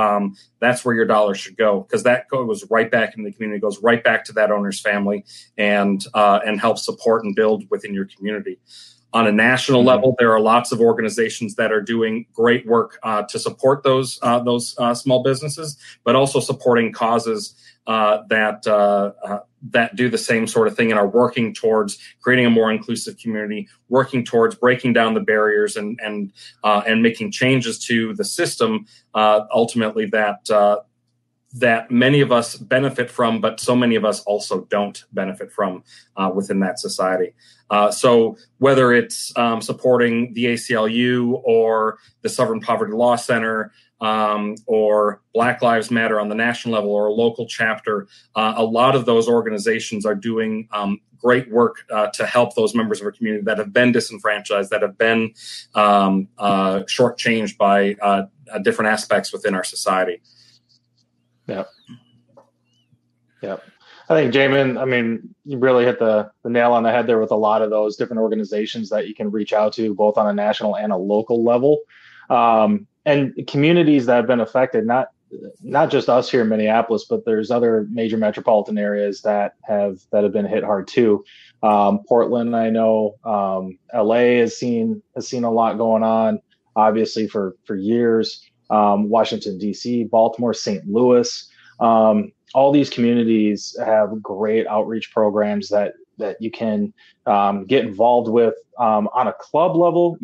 that's where your dollar should go, because that goes right back into the community, goes right back to that owner's family, and helps support and build within your community. On a national level, there are lots of organizations that are doing great work to support those small businesses, but also supporting causes that do the same sort of thing and are working towards creating a more inclusive community, working towards breaking down the barriers and making changes to the system, ultimately that many of us benefit from, but so many of us also don't benefit from within that society. So whether it's supporting the ACLU or the Southern Poverty Law Center, or Black Lives Matter on the national level, or a local chapter, a lot of those organizations are doing great work to help those members of our community that have been disenfranchised, that have been shortchanged by different aspects within our society. Yep. I think, Jamin, you really hit the nail on the head there with a lot of those different organizations that you can reach out to, both on a national and a local level. And communities that have been affected, not just us here in Minneapolis, but there's other major metropolitan areas that have been hit hard too. Portland, I know, LA has seen a lot going on, obviously for years. Washington, DC, Baltimore, St. Louis, all these communities have great outreach programs that you can get involved with on a club level.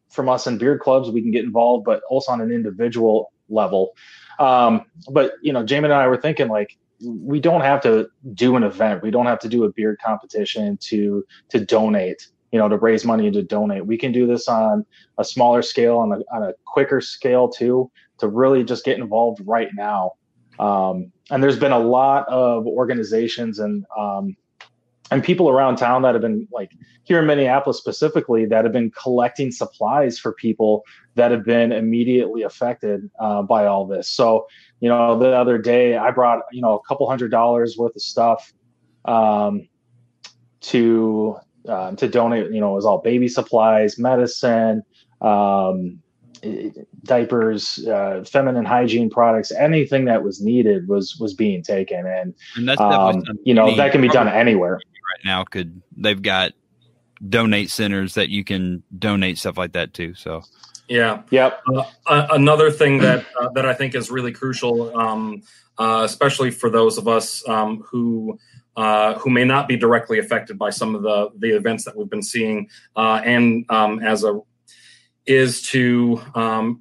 From us in beard clubs, we can get involved, but also on an individual level. But Jamin and I were thinking, like, we don't have to do an event. We don't have to do a beard competition to donate, to raise money to donate. We can do this on a smaller scale, on a quicker scale too, to really just get involved right now. And there's been a lot of organizations and people around town that have been, like here in Minneapolis specifically, that have been collecting supplies for people that have been immediately affected by all this. So, the other day I brought, a couple $100 worth of stuff to donate. It was all baby supplies, medicine, diapers, feminine hygiene products, anything that was needed was being taken. And that's that can be done anywhere. Right now, they've got donate centers that you can donate stuff like that too. So, yeah. Yep. Another thing that I think is really crucial, especially for those of us who may not be directly affected by some of the events that we've been seeing, is to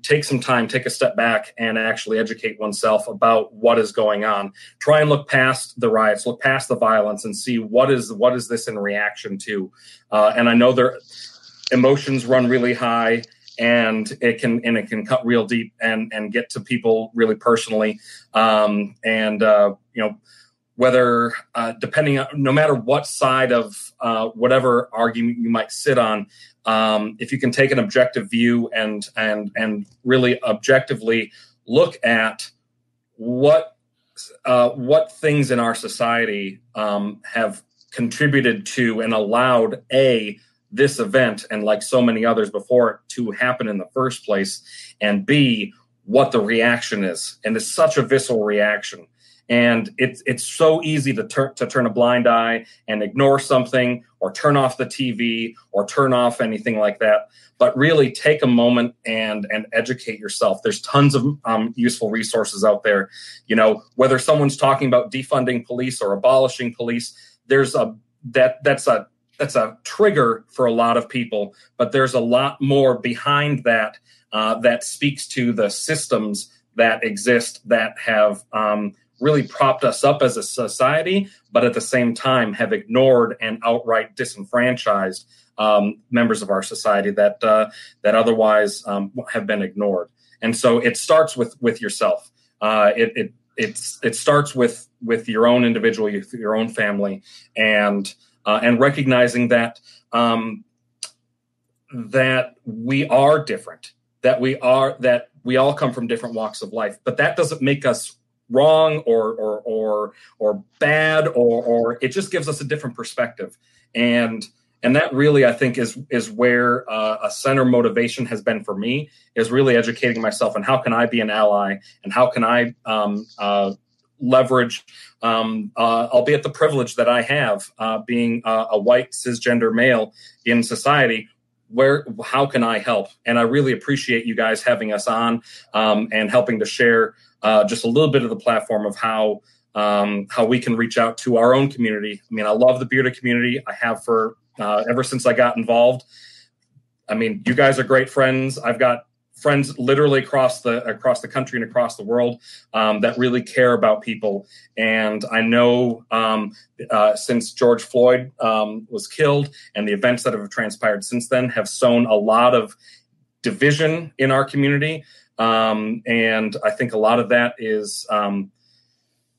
take some time, take a step back, and actually educate oneself about what is going on. Try and look past the riots, look past the violence, and see what is this in reaction to. And I know their emotions run really high, and it can cut real deep and get to people really personally. Whether depending on, no matter what side of whatever argument you might sit on, if you can take an objective view and really objectively look at what things in our society have contributed to and allowed this event, and like so many others before it, to happen in the first place, and B, what the reaction is. And it's such a visceral reaction. And it's so easy to turn a blind eye and ignore something, or turn off the TV, or turn off anything like that. But really take a moment and educate yourself. There's tons of useful resources out there. Whether someone's talking about defunding police or abolishing police, that's a trigger for a lot of people. But there's a lot more behind that that speaks to the systems that exist that have really propped us up as a society, but at the same time have ignored and outright disenfranchised members of our society that otherwise have been ignored. And so it starts with yourself. It starts with your own individual, your own family, and recognizing that that we are different, that we all come from different walks of life, but that doesn't make us wrong or bad, or it just gives us a different perspective. And that really, I think, is where a center motivation has been for me, is really educating myself on how can I be an ally, and how can I leverage, albeit the privilege that I have, being a white cisgender male in society. How can I help? And I really appreciate you guys having us on and helping to share just a little bit of the platform of how we can reach out to our own community. I mean, I love the bearded community. I have for ever since I got involved. I mean, you guys are great friends. I've got friends literally across the country and across the world that really care about people. And I know since George Floyd was killed, and the events that have transpired since then have sown a lot of division in our community. And I think a lot of that is,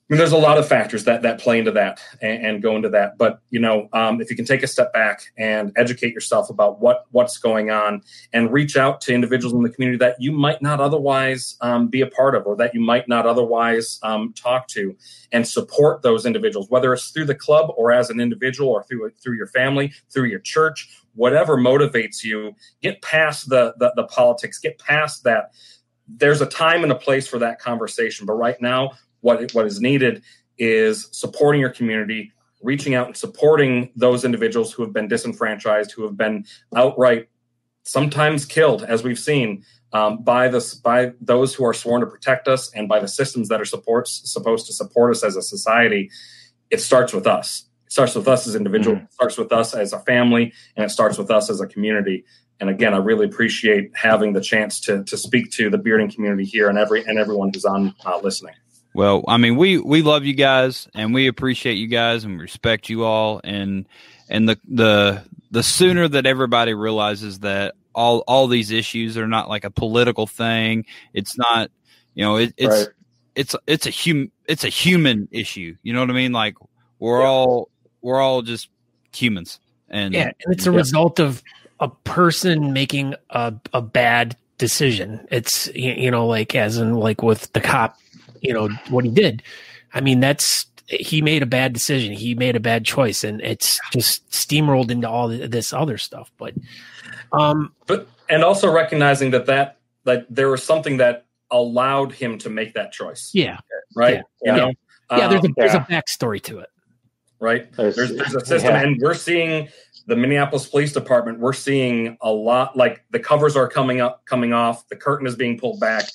there's a lot of factors that play into that and go into that. But, if you can take a step back and educate yourself about what's going on and reach out to individuals in the community that you might not otherwise be a part of, or that you might not otherwise talk to, and support those individuals, whether it's through the club or as an individual or through your family, through your church, whatever motivates you. Get past the politics, get past that. There's a time and a place for that conversation. But right now, what is needed is supporting your community, reaching out and supporting those individuals who have been disenfranchised, who have been outright sometimes killed, as we've seen, by those who are sworn to protect us and by the systems that are supposed to support us as a society. It starts with us. It starts with us as individuals. It starts with us as a family, and it starts with us as a community. And again, I really appreciate having the chance to speak to the bearding community here and everyone who's on listening. Well, I mean, we love you guys, and we appreciate you guys, and we respect you all. And the sooner that everybody realizes that all these issues are not like a political thing, it's not, it's a human issue. You know what I mean? Like we're all just humans, and it's a result of a person making a bad decision. It's like as in like with the cop. What he did. I mean, he made a bad decision. He made a bad choice, and it's just steamrolled into all this other stuff. But and also recognizing that there was something that allowed him to make that choice. Yeah. Right. Yeah. There's a backstory to it. Right. There's a system, and we're seeing the Minneapolis Police Department. We're seeing a lot, like the covers are coming off, the curtain is being pulled back.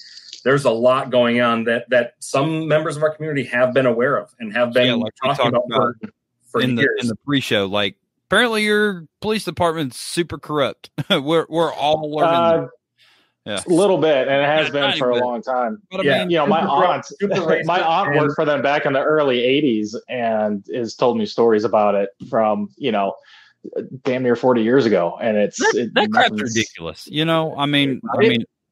There's a lot going on that some members of our community have been aware of and have been talking about for years. In the pre-show. Like, apparently your police department's super corrupt. we're all learning. A little bit, and it has been for a long time. But I mean, my aunt worked for them back in the early '80s, and has told me stories about it from damn near 40 years ago. And that crap's ridiculous. I mean.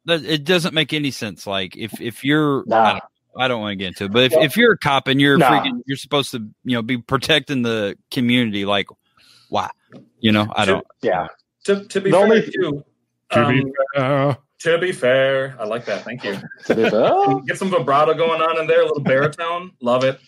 It doesn't make any sense. Like if you're, I don't want to get into it, but if you're a cop and you're you're supposed to, be protecting the community, like why? I don't. Yeah. To be fair, too. To be fair, I like that. Thank you. Get some vibrato going on in there, a little baritone. Love it.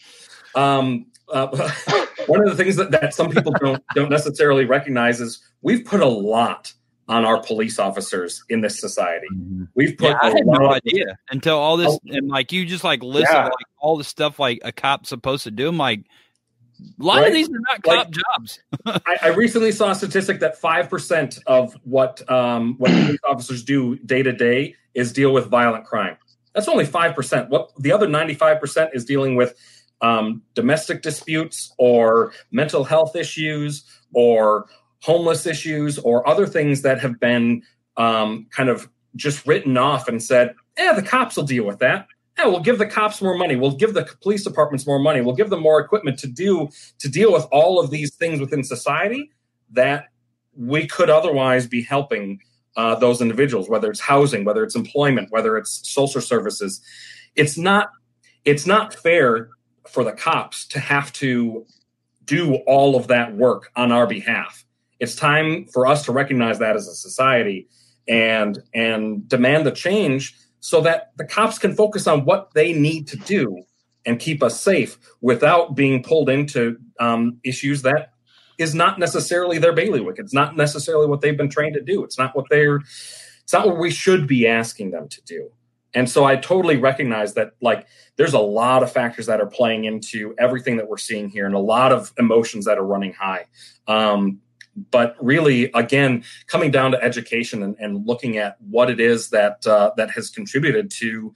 One of the things that some people don't necessarily recognize is we've put a lot on our police officers in this society. We've put I had no idea until all this, and like you just like listen like all the stuff like a cop's supposed to do. I'm like, a lot of these are not cop jobs. I recently saw a statistic that 5% of what police officers do day to day is deal with violent crime. That's only 5%. What the other 95% is dealing with domestic disputes or mental health issues or homeless issues or other things that have been kind of just written off and said, the cops will deal with that. We'll give the cops more money. We'll give the police departments more money. We'll give them more equipment to deal with all of these things within society that we could otherwise be helping those individuals, whether it's housing, whether it's employment, whether it's social services. It's not fair for the cops to have to do all of that work on our behalf. It's time for us to recognize that as a society and demand the change so that the cops can focus on what they need to do and keep us safe without being pulled into issues that is not necessarily their bailiwick. It's not necessarily what they've been trained to do. It's not what we should be asking them to do. And so I totally recognize that, like, there's a lot of factors that are playing into everything that we're seeing here and a lot of emotions that are running high. But really, again, coming down to education and looking at what it is that has contributed to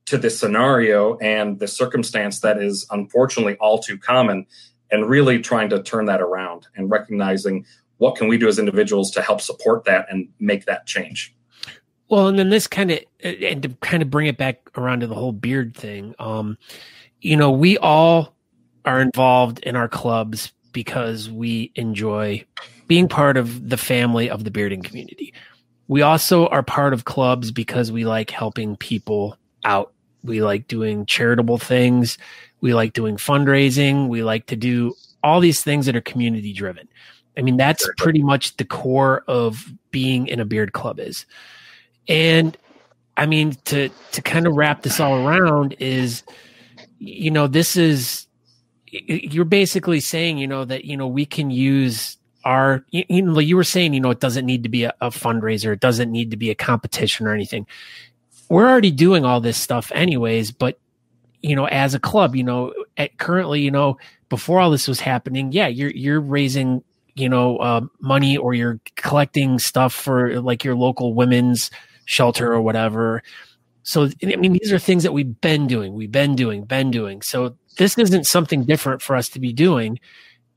this scenario and the circumstance that is unfortunately all too common, and really trying to turn that around and recognizing what can we do as individuals to help support that and make that change. Well, and then this and to kind of bring it back around to the whole beard thing, we all are involved in our clubs because we enjoy being part of the family of the bearding community. We also are part of clubs because we like helping people out. We like doing charitable things. We like doing fundraising. We like to do all these things that are community driven. I mean, that's pretty much the core of being in a beard club is. And I mean, to kind of wrap this all around is, you know, this is, you're basically saying, you know, that, you know, we can use our, you know, you were saying, you know, it doesn't need to be a fundraiser. It doesn't need to be a competition or anything. We're already doing all this stuff anyways, but, you know, as a club, you know, currently, you know, before all this was happening, yeah, you're raising, you know, money, or you're collecting stuff for like your local women's shelter or whatever. So, I mean, these are things that we've been doing. So this isn't something different for us to be doing.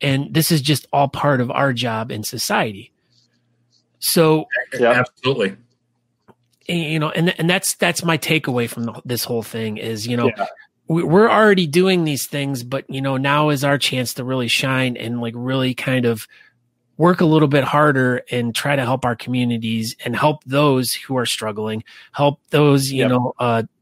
And this is just all part of our job in society. So, absolutely. You know, and that's my takeaway from this whole thing is, you know, we're already doing these things, but, you know, now is our chance to really shine and like really kind of work a little bit harder and try to help our communities and help those who are struggling, help those, you know,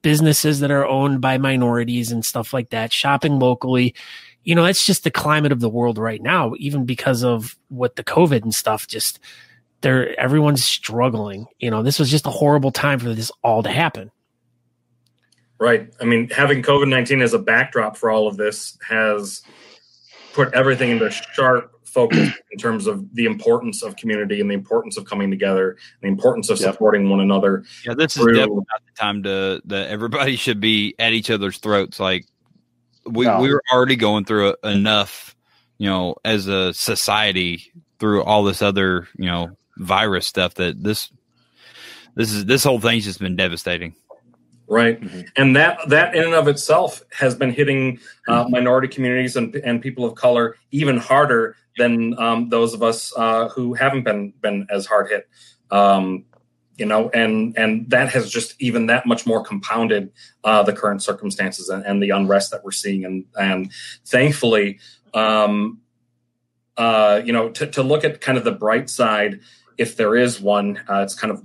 businesses that are owned by minorities and stuff like that, shopping locally. You know, that's just the climate of the world right now, even because of what the COVID and stuff, just everyone's struggling. You know, this was just a horrible time for this all to happen. Right. I mean, having COVID-19 as a backdrop for all of this has put everything into sharp focus in terms of the importance of community and the importance of coming together and the importance of supporting one another. Yeah, this is definitely not the time that everybody should be at each other's throats. Like we're already going through enough, you know, as a society through all this other, you know, virus stuff that this whole thing's just been devastating. Right. Mm-hmm. And that in and of itself has been hitting minority communities and people of color even harder than those of us who haven't been as hard hit. You know, and that has just even that much more compounded the current circumstances and the unrest that we're seeing. And thankfully, you know, to look at kind of the bright side, if there is one, it's kind of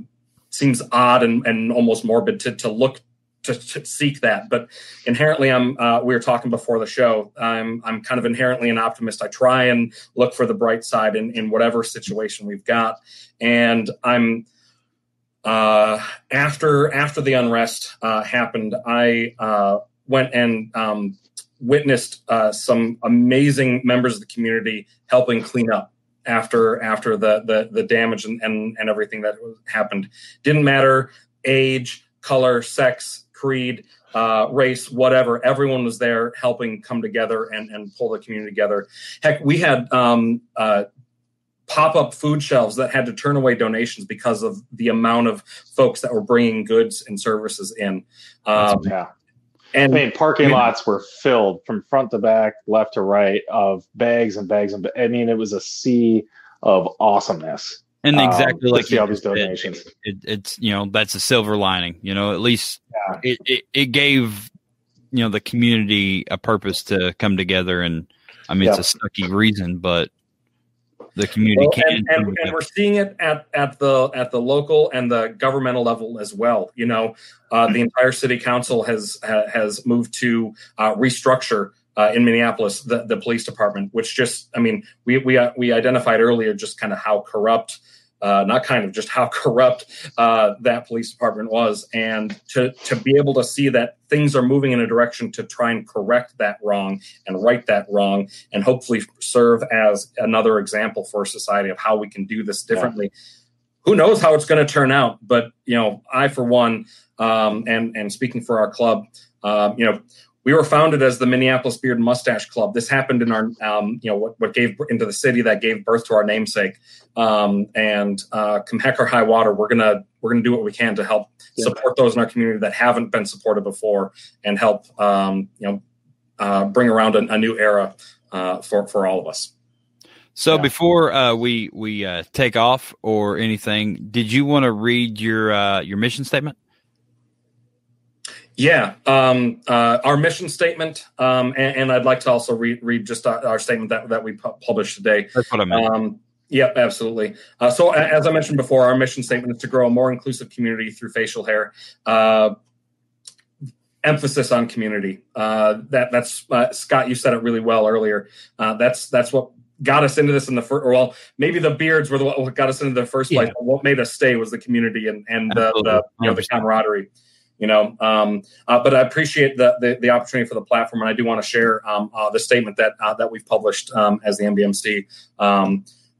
seems odd and almost morbid to look to seek that. But inherently, we were talking before the show. I'm kind of inherently an optimist. I try and look for the bright side in whatever situation we've got. And I'm after the unrest happened, I went and witnessed some amazing members of the community helping clean up after the damage and everything that happened. Didn't matter age, color, sex, creed, race, whatever. Everyone was there helping come together and pull the community together. Heck, we had pop-up food shelves that had to turn away donations because of the amount of folks that were bringing goods and services in. And I mean, parking lots were filled from front to back, left to right, of bags and bags. I mean, it was a sea of awesomeness. And exactly like all these donations. It's, you know, that's a silver lining. You know, at least it gave, you know, the community a purpose to come together. And I mean, it's a sucky reason, but the community can. And we're seeing it at the local and the governmental level as well. You know, the entire city council has moved to restructure in Minneapolis the police department, which just, I mean, we identified earlier just kind of how corrupt. Just how corrupt that police department was, and to be able to see that things are moving in a direction to try and correct that wrong and right that wrong, and hopefully serve as another example for society of how we can do this differently. Who knows how it's going to turn out? But you know, I for one, and speaking for our club, you know. We were founded as the Minneapolis Beard and Mustache Club. This happened in our, you know, what gave into the city that gave birth to our namesake. And come heck or high water, we're gonna do what we can to help support those in our community that haven't been supported before, and help, you know, bring around a new era for all of us. So before we take off or anything, did you want to read your mission statement? Yeah, our mission statement, and I'd like to also read just our statement that we published today. That's what I meant. Yep, absolutely. So as I mentioned before, our mission statement is to grow a more inclusive community through facial hair. Emphasis on community. That's Scott, you said it really well earlier. That's what got us into this in the first. Well, maybe the beards were what got us into the first place. But what made us stay was the community and the camaraderie. But I appreciate the opportunity for the platform, and I do want to share the statement that we've published as the MBMC.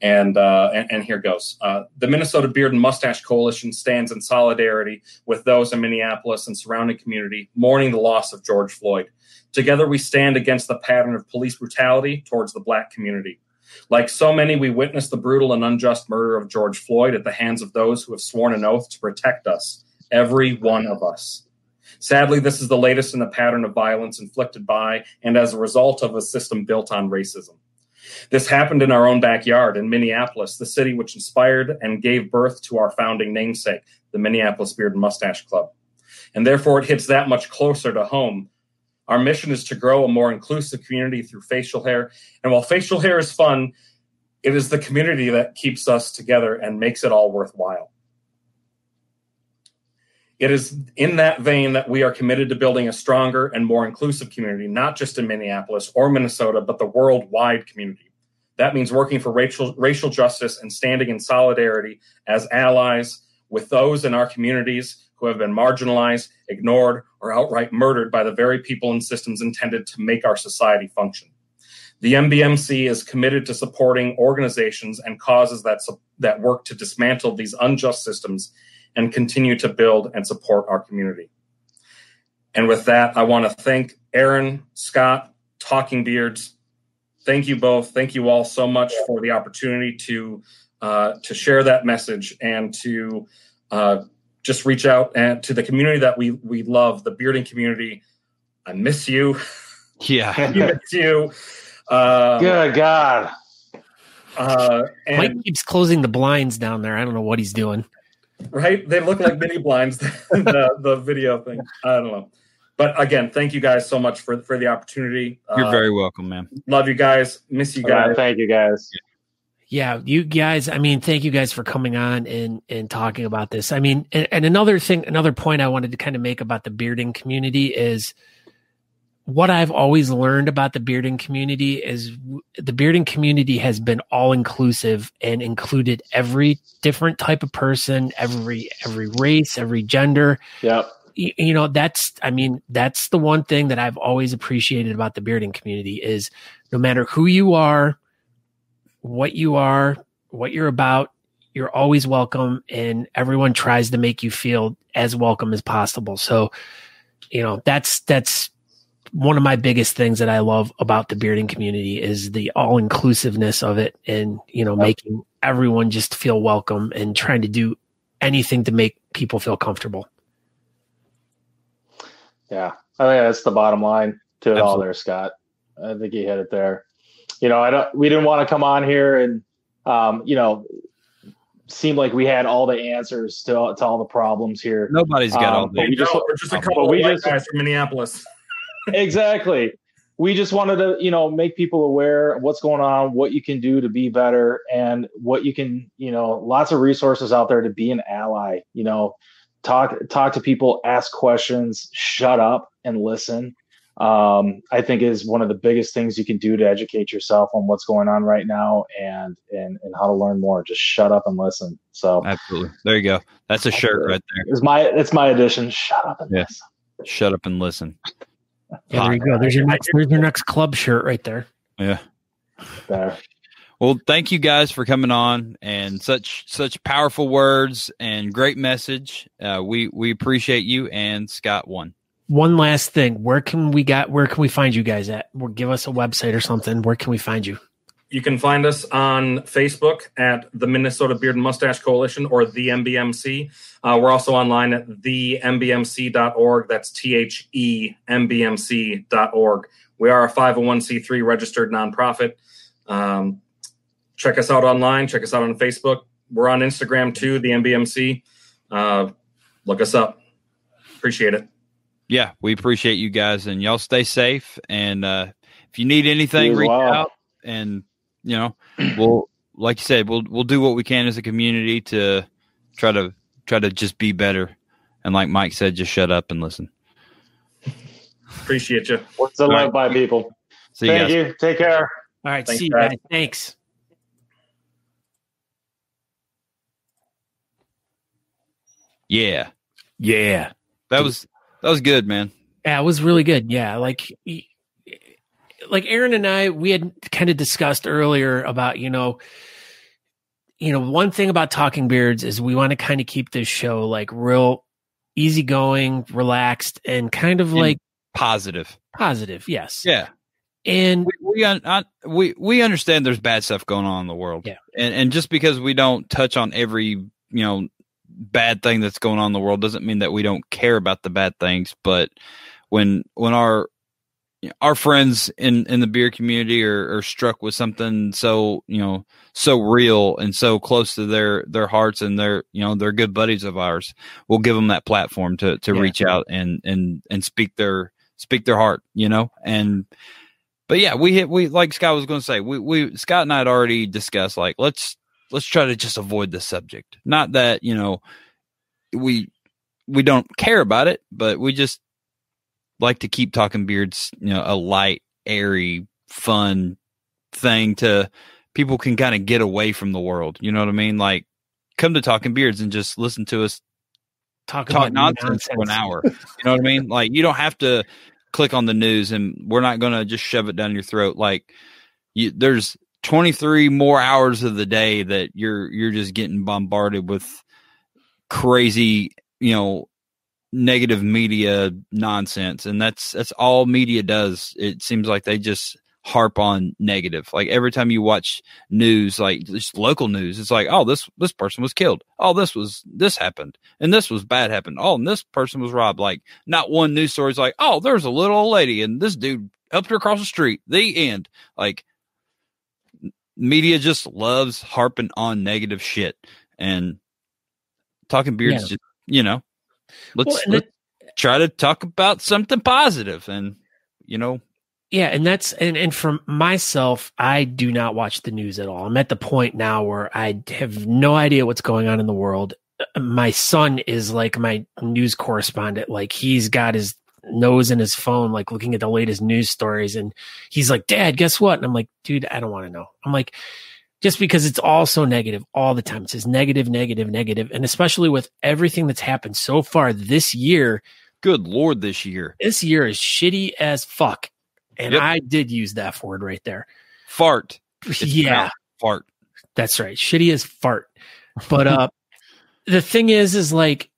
And here goes. The Minnesota Beard and Mustache Coalition stands in solidarity with those in Minneapolis and surrounding community mourning the loss of George Floyd. Together, we stand against the pattern of police brutality towards the Black community. Like so many, we witnessed the brutal and unjust murder of George Floyd at the hands of those who have sworn an oath to protect us, every one of us. Sadly, this is the latest in a pattern of violence inflicted by and as a result of a system built on racism. This happened in our own backyard in Minneapolis, the city which inspired and gave birth to our founding namesake, the Minneapolis Beard and Mustache Club. And therefore, it hits that much closer to home. Our mission is to grow a more inclusive community through facial hair. And while facial hair is fun, it is the community that keeps us together and makes it all worthwhile. It is in that vein that we are committed to building a stronger and more inclusive community, not just in Minneapolis or Minnesota, but the worldwide community. That means working for racial justice and standing in solidarity as allies with those in our communities who have been marginalized, ignored, or outright murdered by the very people and systems intended to make our society function. The MBMC is committed to supporting organizations and causes that work to dismantle these unjust systems and continue to build and support our community. And with that, I want to thank Aaron, Scott, Talking Beards. Thank you both. Thank you all so much for the opportunity to share that message and to just reach out and to the community that we love, the bearding community. I miss you. Yeah. I miss you. Good God. Mike keeps closing the blinds down there. I don't know what he's doing. Right? They look like mini blinds, the video thing. I don't know. But again, thank you guys so much for the opportunity. You're very welcome, man. Love you guys. Miss you guys. Thank you guys. Yeah, you guys, thank you guys for coming on and talking about this. And another point I wanted to kind of make about the bearding community is what I've always learned about the bearding community is the bearding community has been all inclusive and included every different type of person, every race, every gender. Yep. That's the one thing that I've always appreciated about the bearding community is no matter who you are, what you're about, you're always welcome, and everyone tries to make you feel as welcome as possible. So, that's one of my biggest things that I love about the bearding community is the all inclusiveness of it, and making everyone just feel welcome and trying to do anything to make people feel comfortable. Yeah, I think that's the bottom line to it all there, Scott. I think you hit it there. We didn't want to come on here and, seem like we had all the answers to all the problems here. Nobody's got all the answers. We're just a couple of white guys from Minneapolis. Exactly. We just wanted to, make people aware of what's going on, what you can do to be better, and what you can, lots of resources out there to be an ally. Talk to people, ask questions, shut up and listen. I think is one of the biggest things you can do to educate yourself on what's going on right now and how to learn more. Just shut up and listen. So absolutely. There you go. That's a shirt right there. It's my addition. Shut up and listen. Shut up and listen. Yeah, there you go. There's your next club shirt right there. Yeah. There. Well, thank you guys for coming on and such powerful words and great message. We appreciate you, and Scott won. One last thing. Where can we find you guys at? Give us a website or something. Where can we find you? You can find us on Facebook at the Minnesota Beard and Mustache Coalition or the MBMC. We're also online at thembmc.org. That's THEMBMC.org. We are a 501c3 registered nonprofit. Check us out online. Check us out on Facebook. We're on Instagram too, the MBMC. Look us up. Appreciate it. Yeah, we appreciate you guys, and y'all stay safe. And if you need anything, reach out, and we'll like you said, we'll do what we can as a community to try to just be better. And like Mike said, just shut up and listen. Appreciate you. What's the love by people? Thank you. Take care. All right. Thanks, See you guys. guys. Thanks. Yeah. Yeah. That was good, man. Yeah, it was really good. Yeah. Like Aaron and I, we had kind of discussed earlier about, one thing about Talking Beards is we want to kind of keep this show like real easygoing, relaxed, and kind of like positive. Yes. Yeah. And we understand there's bad stuff going on in the world. Yeah. And just because we don't touch on every, bad thing that's going on in the world doesn't mean that we don't care about the bad things. But when our friends in the beer community are struck with something so real and so close to their hearts, and they're good buddies of ours, we'll give them that platform to reach out and speak their heart, but yeah, we like Scott was going to say, we Scott and I had already discussed, like, let's try to just avoid the subject. Not that, we don't care about it, but we just like to keep Talking Beards, a light, airy, fun thing to people can kind of get away from the world. You know what I mean? Like, come to Talking Beards and just listen to us talk nonsense for an hour. You know what I mean? Like, you don't have to click on the news, and we're not going to just shove it down your throat. Like, there's 23 more hours of the day that you're just getting bombarded with crazy, negative media nonsense, and that's all media does. It seems like they just harp on negative. Like, every time you watch news, like just local news, it's like, oh, this person was killed, oh, this happened, and this was bad happened, oh, and this person was robbed. Like, not one news story is like, oh, there's a little old lady and this dude helped her across the street, the end. Like, media just loves harping on negative shit, and Talking Beards just, let's try to talk about something positive, and yeah, and that's and for myself, I do not watch the news at all. I'm at the point now where I have no idea what's going on in the world. My son is like my news correspondent. Like, he's got his nose in his phone, like looking at the latest news stories, and he's like, "Dad, guess what?" And I'm like, "Dude, I don't want to know." I'm like, just because it's all so negative all the time. It says negative. And especially with everything that's happened so far this year. Good Lord, this year is shitty as fuck. And yep. I did use that word right there. Fart. Yeah. Fart. That's right. Shitty as fart. But the thing is like,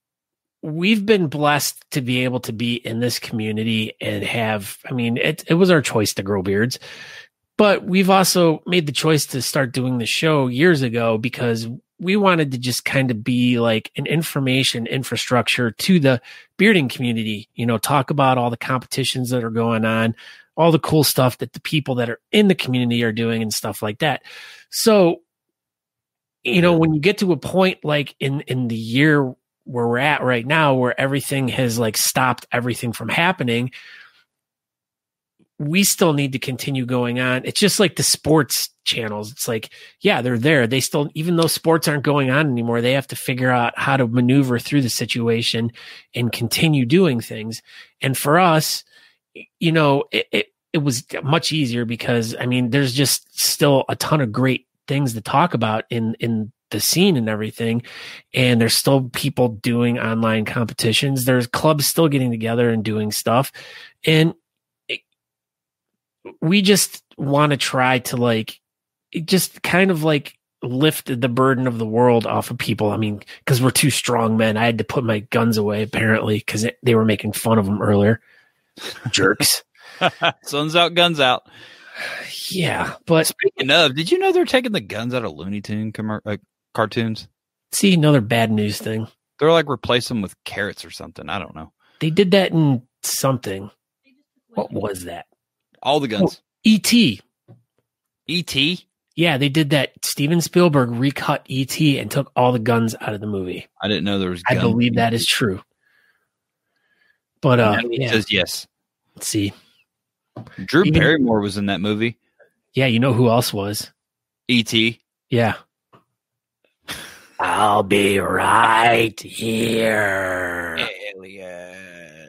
we've been blessed to be able to be in this community and it was our choice to grow beards. But we've also made the choice to start doing the show years ago because we wanted to just kind of be like an information infrastructure to the bearding community, talk about all the competitions that are going on, all the cool stuff that the people that are in the community are doing and stuff like that. So, when you get to a point like in the year where we're at right now, where everything has like stopped everything from happening, we still need to continue going on. It's just like the sports channels. It's like, yeah, they're there. They still, even though sports aren't going on anymore, they have to figure out how to maneuver through the situation and continue doing things. And for us, it was much easier because, there's just still a ton of great things to talk about in the scene and everything. And there's still people doing online competitions. There's clubs still getting together and doing stuff. And we just want to try to like, just kind of like lift the burden of the world off of people. Because we're two strong men. I had to put my guns away apparently because they were making fun of them earlier. Jerks. Sun's out, guns out. Yeah, but speaking of, did you know they're taking the guns out of Looney Tune cartoons? See, another bad news thing. They're like replace them with carrots or something. I don't know. They did that in something. What was that? All the guns. Oh, E.T. E.T.? Yeah, they did that. Steven Spielberg recut E.T. and took all the guns out of the movie. I didn't know there was guns. I believe that is true. But it says yes. Let's see. Drew Barrymore was in that movie. Yeah, you know who else was? E.T. Yeah. I'll be right here. Hell yeah.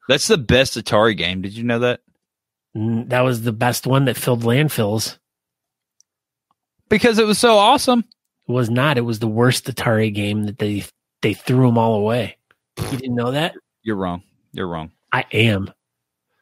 That's the best Atari game. Did you know that? That was the best one that filled landfills. Because it was so awesome. It was not. It was the worst Atari game that they threw them all away. You didn't know that? You're wrong. You're wrong. I am.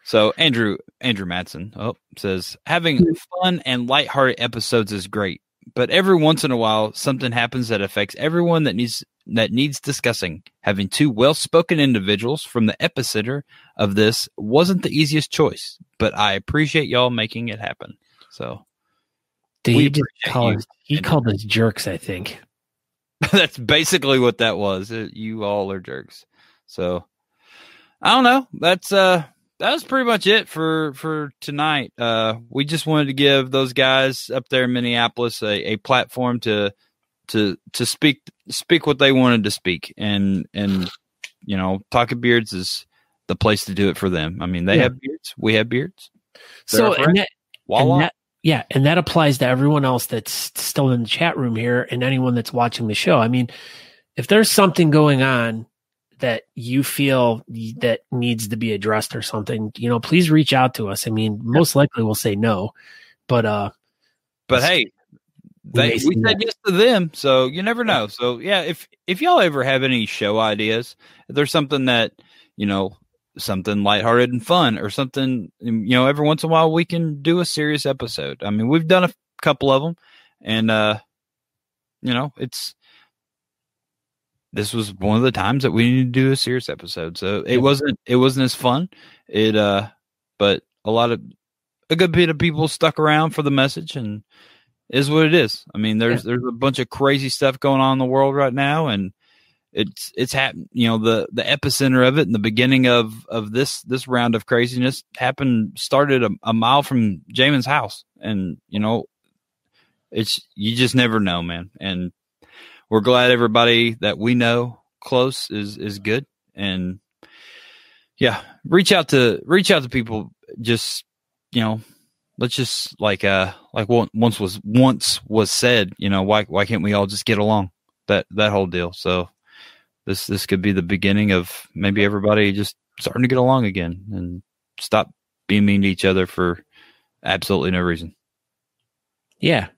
So Andrew Matson says, having fun and lighthearted episodes is great, but every once in a while something happens that affects everyone that needs discussing. Having two well-spoken individuals from the epicenter of this wasn't the easiest choice, but I appreciate y'all making it happen. So he called us jerks, I think. That's basically what that was. You all are jerks. So I don't know. That was pretty much it for tonight. We just wanted to give those guys up there in Minneapolis a platform to speak what they wanted to speak, and Talking Beards is the place to do it for them. I mean, they have beards, we have beards. So and that applies to everyone else that's still in the chat room here and anyone that's watching the show. I mean, if there's something going on that you feel that needs to be addressed or something, please reach out to us. I mean, most likely we'll say no, but hey, we said yes to them, so you never know. So yeah, if y'all ever have any show ideas, if there's something that, something lighthearted and fun or something, every once in a while we can do a serious episode. I mean, we've done a couple of them, and this was one of the times that we needed to do a serious episode. So it wasn't as fun. But a good bit of people stuck around for the message, and is what it is. I mean, there's a bunch of crazy stuff going on in the world right now, and it's happened. The epicenter of it in the beginning of this round of craziness started a mile from Jamin's house, and you just never know, man. And we're glad everybody that we know close is good, and yeah, reach out to people. Just let's just like once was said. Why can't we all just get along? That whole deal. So this could be the beginning of maybe everybody just starting to get along again and stop being mean to each other for absolutely no reason. Yeah.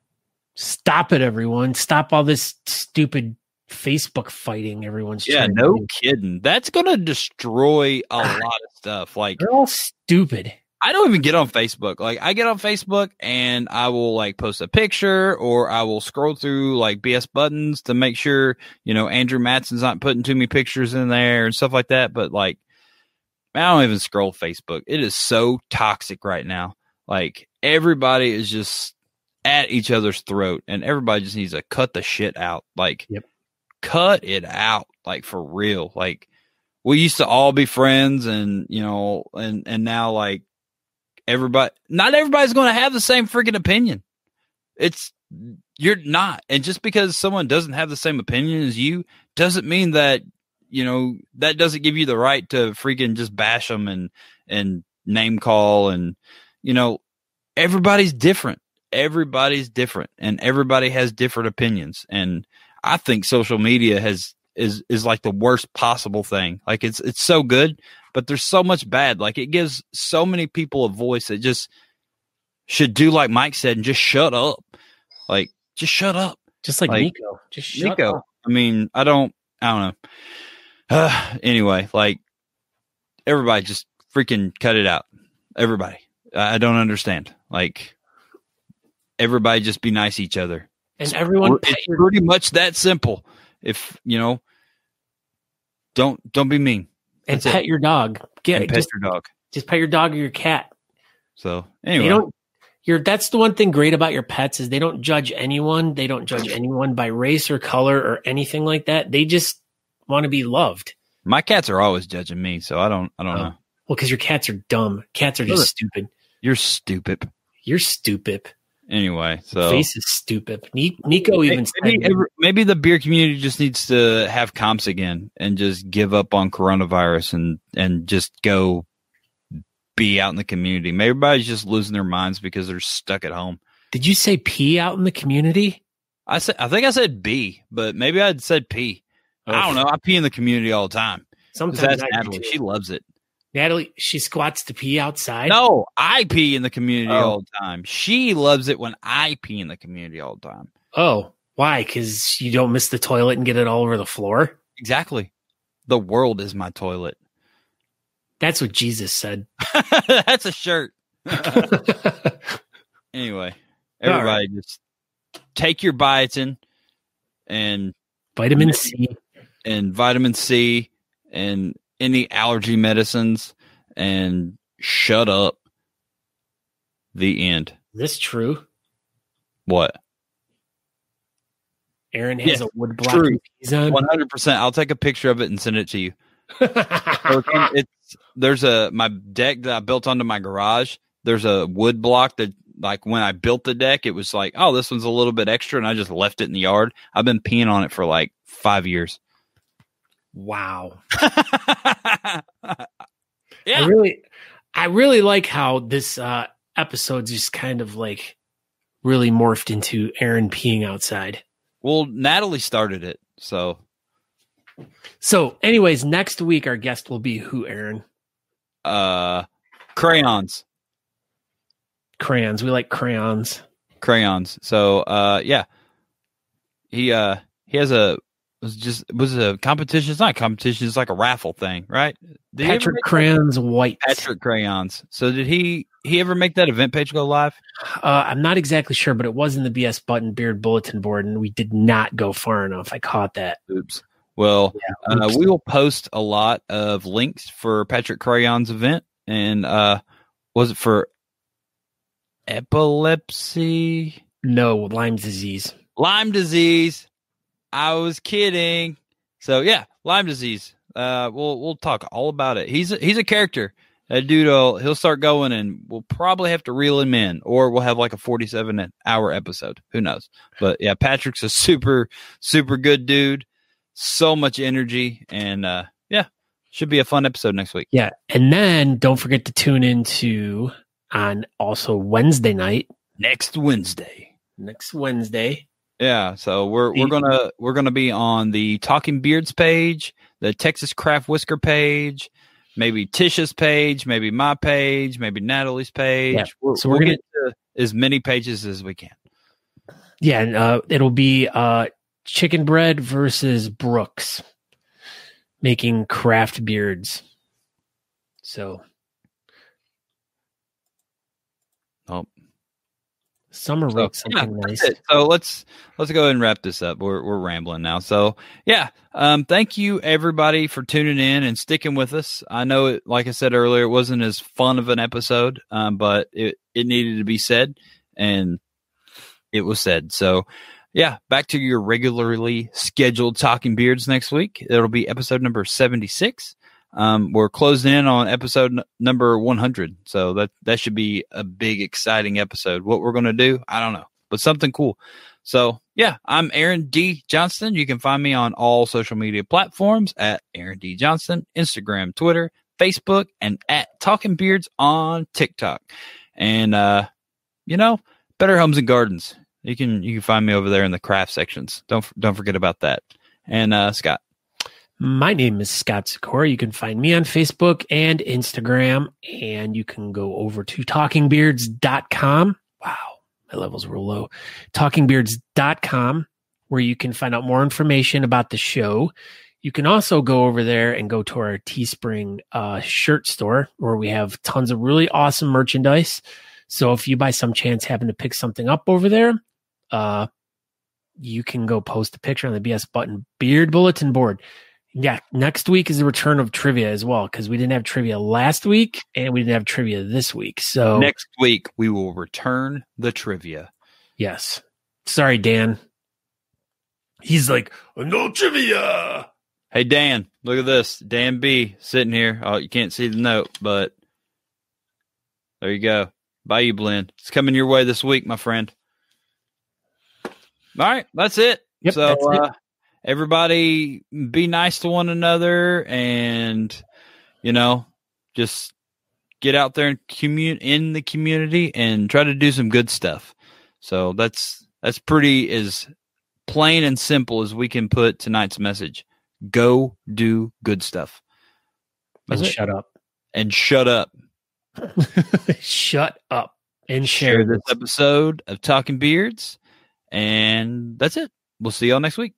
Stop it, everyone. Stop all this stupid Facebook fighting everyone's trying no to do. Kidding. That's going to destroy a lot of stuff. Like, they're all stupid. I don't even get on Facebook. Like, I get on Facebook and I will post a picture, or I will scroll through BS buttons to make sure, Andrew Matson's not putting too many pictures in there and stuff like that. But I don't even scroll Facebook. It is so toxic right now. Everybody is just at each other's throat, and everybody just needs to cut the shit out. Cut it out. For real. We used to all be friends, and and now not everybody's going to have the same freaking opinion. You're not. And just because someone doesn't have the same opinion as you doesn't mean that, that doesn't give you the right to freaking just bash them and name call. And, everybody's different. Everybody's different, and everybody has different opinions. And I think social media is the worst possible thing. It's so good, but there's so much bad. It gives so many people a voice that just should do like Mike said and just shut up. Just shut up. Just like Nico. Just shut up. I mean, I don't know. Anyway, everybody just freaking cut it out. Everybody. I don't understand. Everybody just be nice to each other. And everyone, it's pretty much that simple. If don't be mean. And pet your dog. Pet your dog. Just pet your dog or your cat. So anyway, that's the one thing great about your pets is they don't judge anyone. They don't judge anyone by race or color or anything like that. They just want to be loved. My cats are always judging me, so I don't know. Well, because your cats are dumb. Cats are just stupid. You're stupid. You're stupid. Anyway, so face is stupid. Nico even maybe the beer community just needs to have comps again and just give up on coronavirus and just go be out in the community. Maybe everybody's just losing their minds because they're stuck at home. Did you say pee out in the community? I think I said B, but maybe I said P. I don't know. I pee in the community all the time. Sometimes That's I do Natalie. too. She loves it. Natalie, she squats to pee outside. No, I pee in the community all the time. She loves it when I pee in the community all the time. Oh, why? Because you don't miss the toilet and get it all over the floor? Exactly. The world is my toilet. That's what Jesus said. That's a shirt. Anyway, everybody just take your biotin and vitamin C and any allergy medicines and shut up. The end. Is this true? What? Aaron has a wood block on. 100%. I'll take a picture of it and send it to you. There's my deck that I built onto my garage. There's a wood block that, like, when I built the deck, it was like, oh, this one's a little bit extra, and I just left it in the yard. I've been peeing on it for like 5 years. Wow. Yeah. I really like how this episode just kind of like really morphed into Aaron peeing outside. Well, Natalie started it, so. So, anyways, next week our guest will be who, Aaron? Crayons. Crayons. We like crayons. So, yeah. He has was a competition. It's not a competition. It's like a raffle thing, right? Patrick Crayons White. Patrick Crayons. So did he ever make that event page go live? I'm not exactly sure, but it was in the BS Button Beard bulletin board, and we did not go far enough. I caught that. Oops. Well, we will post a lot of links for Patrick Crayons event, and was it for epilepsy? No, Lyme disease. Lyme disease. I was kidding. So yeah, Lyme disease. We'll talk all about it. He's a character. That dude, he'll start going, and we'll probably have to reel him in, or we'll have like a 47-hour episode. Who knows? But yeah, Patrick's a super, super good dude. So much energy, and yeah, should be a fun episode next week. Yeah, and then don't forget to tune into on also Wednesday night. Next Wednesday. Yeah, so we're gonna be on the Talking Beards page, the Texas Craft Whisker page, maybe Tisha's page, maybe my page, maybe Natalie's page. Yeah. So we'll get to as many pages as we can. Yeah, and it'll be Chicken Bread versus Brooks making craft beards. So, Summer wrote something nice. So let's go ahead and wrap this up. We're rambling now. So yeah, thank you everybody for tuning in and sticking with us. I know it, like I said earlier, it wasn't as fun of an episode, but it needed to be said, and it was said. So yeah, back to your regularly scheduled Talking Beards next week. It'll be episode number 76. We're closing in on episode number 100. So that should be a big, exciting episode. What we're going to do, I don't know, but something cool. So yeah, I'm Aaron D. Johnston. You can find me on all social media platforms at Aaron D. Johnston, Instagram, Twitter, Facebook, and at Talking Beards on TikTok. And, Better Homes and Gardens. You can find me over there in the craft sections. Don't forget about that. And Scott. My name is Scott Sikora. You can find me on Facebook and Instagram, and you can go over to talkingbeards.com. Wow, my levels were low. Talkingbeards.com, where you can find out more information about the show. You can also go over there and go to our Teespring shirt store, where we have tons of really awesome merchandise. So if you by some chance happen to pick something up over there, you can go post a picture on the BS Button Beard bulletin board. Yeah, next week is the return of trivia as well, because we didn't have trivia last week and we didn't have trivia this week. So next week we will return the trivia. Yes. Sorry, Dan. He's like, no trivia. Hey, Dan, look at this. Dan B sitting here. Oh, you can't see the note, but there you go. Bayou Blend. It's coming your way this week, my friend. All right, that's it. Yep, so that's it. Everybody be nice to one another, and just get out there and in the community and try to do some good stuff. So that's pretty as plain and simple as we can put tonight's message. Go do good stuff. And shut up. And shut up. Shut up. And share this episode of Talking Beards. And that's it. We'll see y'all next week.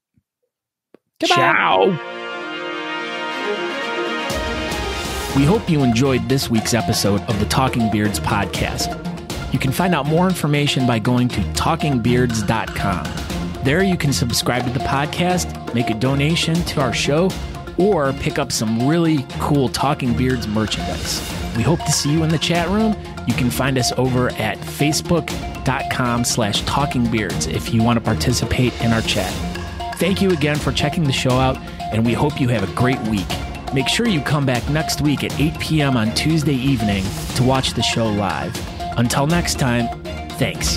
Goodbye. Ciao. We hope you enjoyed this week's episode of the Talking Beards podcast. You can find out more information by going to talkingbeards.com. There you can subscribe to the podcast, make a donation to our show, or pick up some really cool Talking Beards merchandise. We hope to see you in the chat room. You can find us over at facebook.com/talkingbeards if you want to participate in our chat. Thank you again for checking the show out, and we hope you have a great week. Make sure you come back next week at 8 p.m. on Tuesday evening to watch the show live. Until next time, thanks.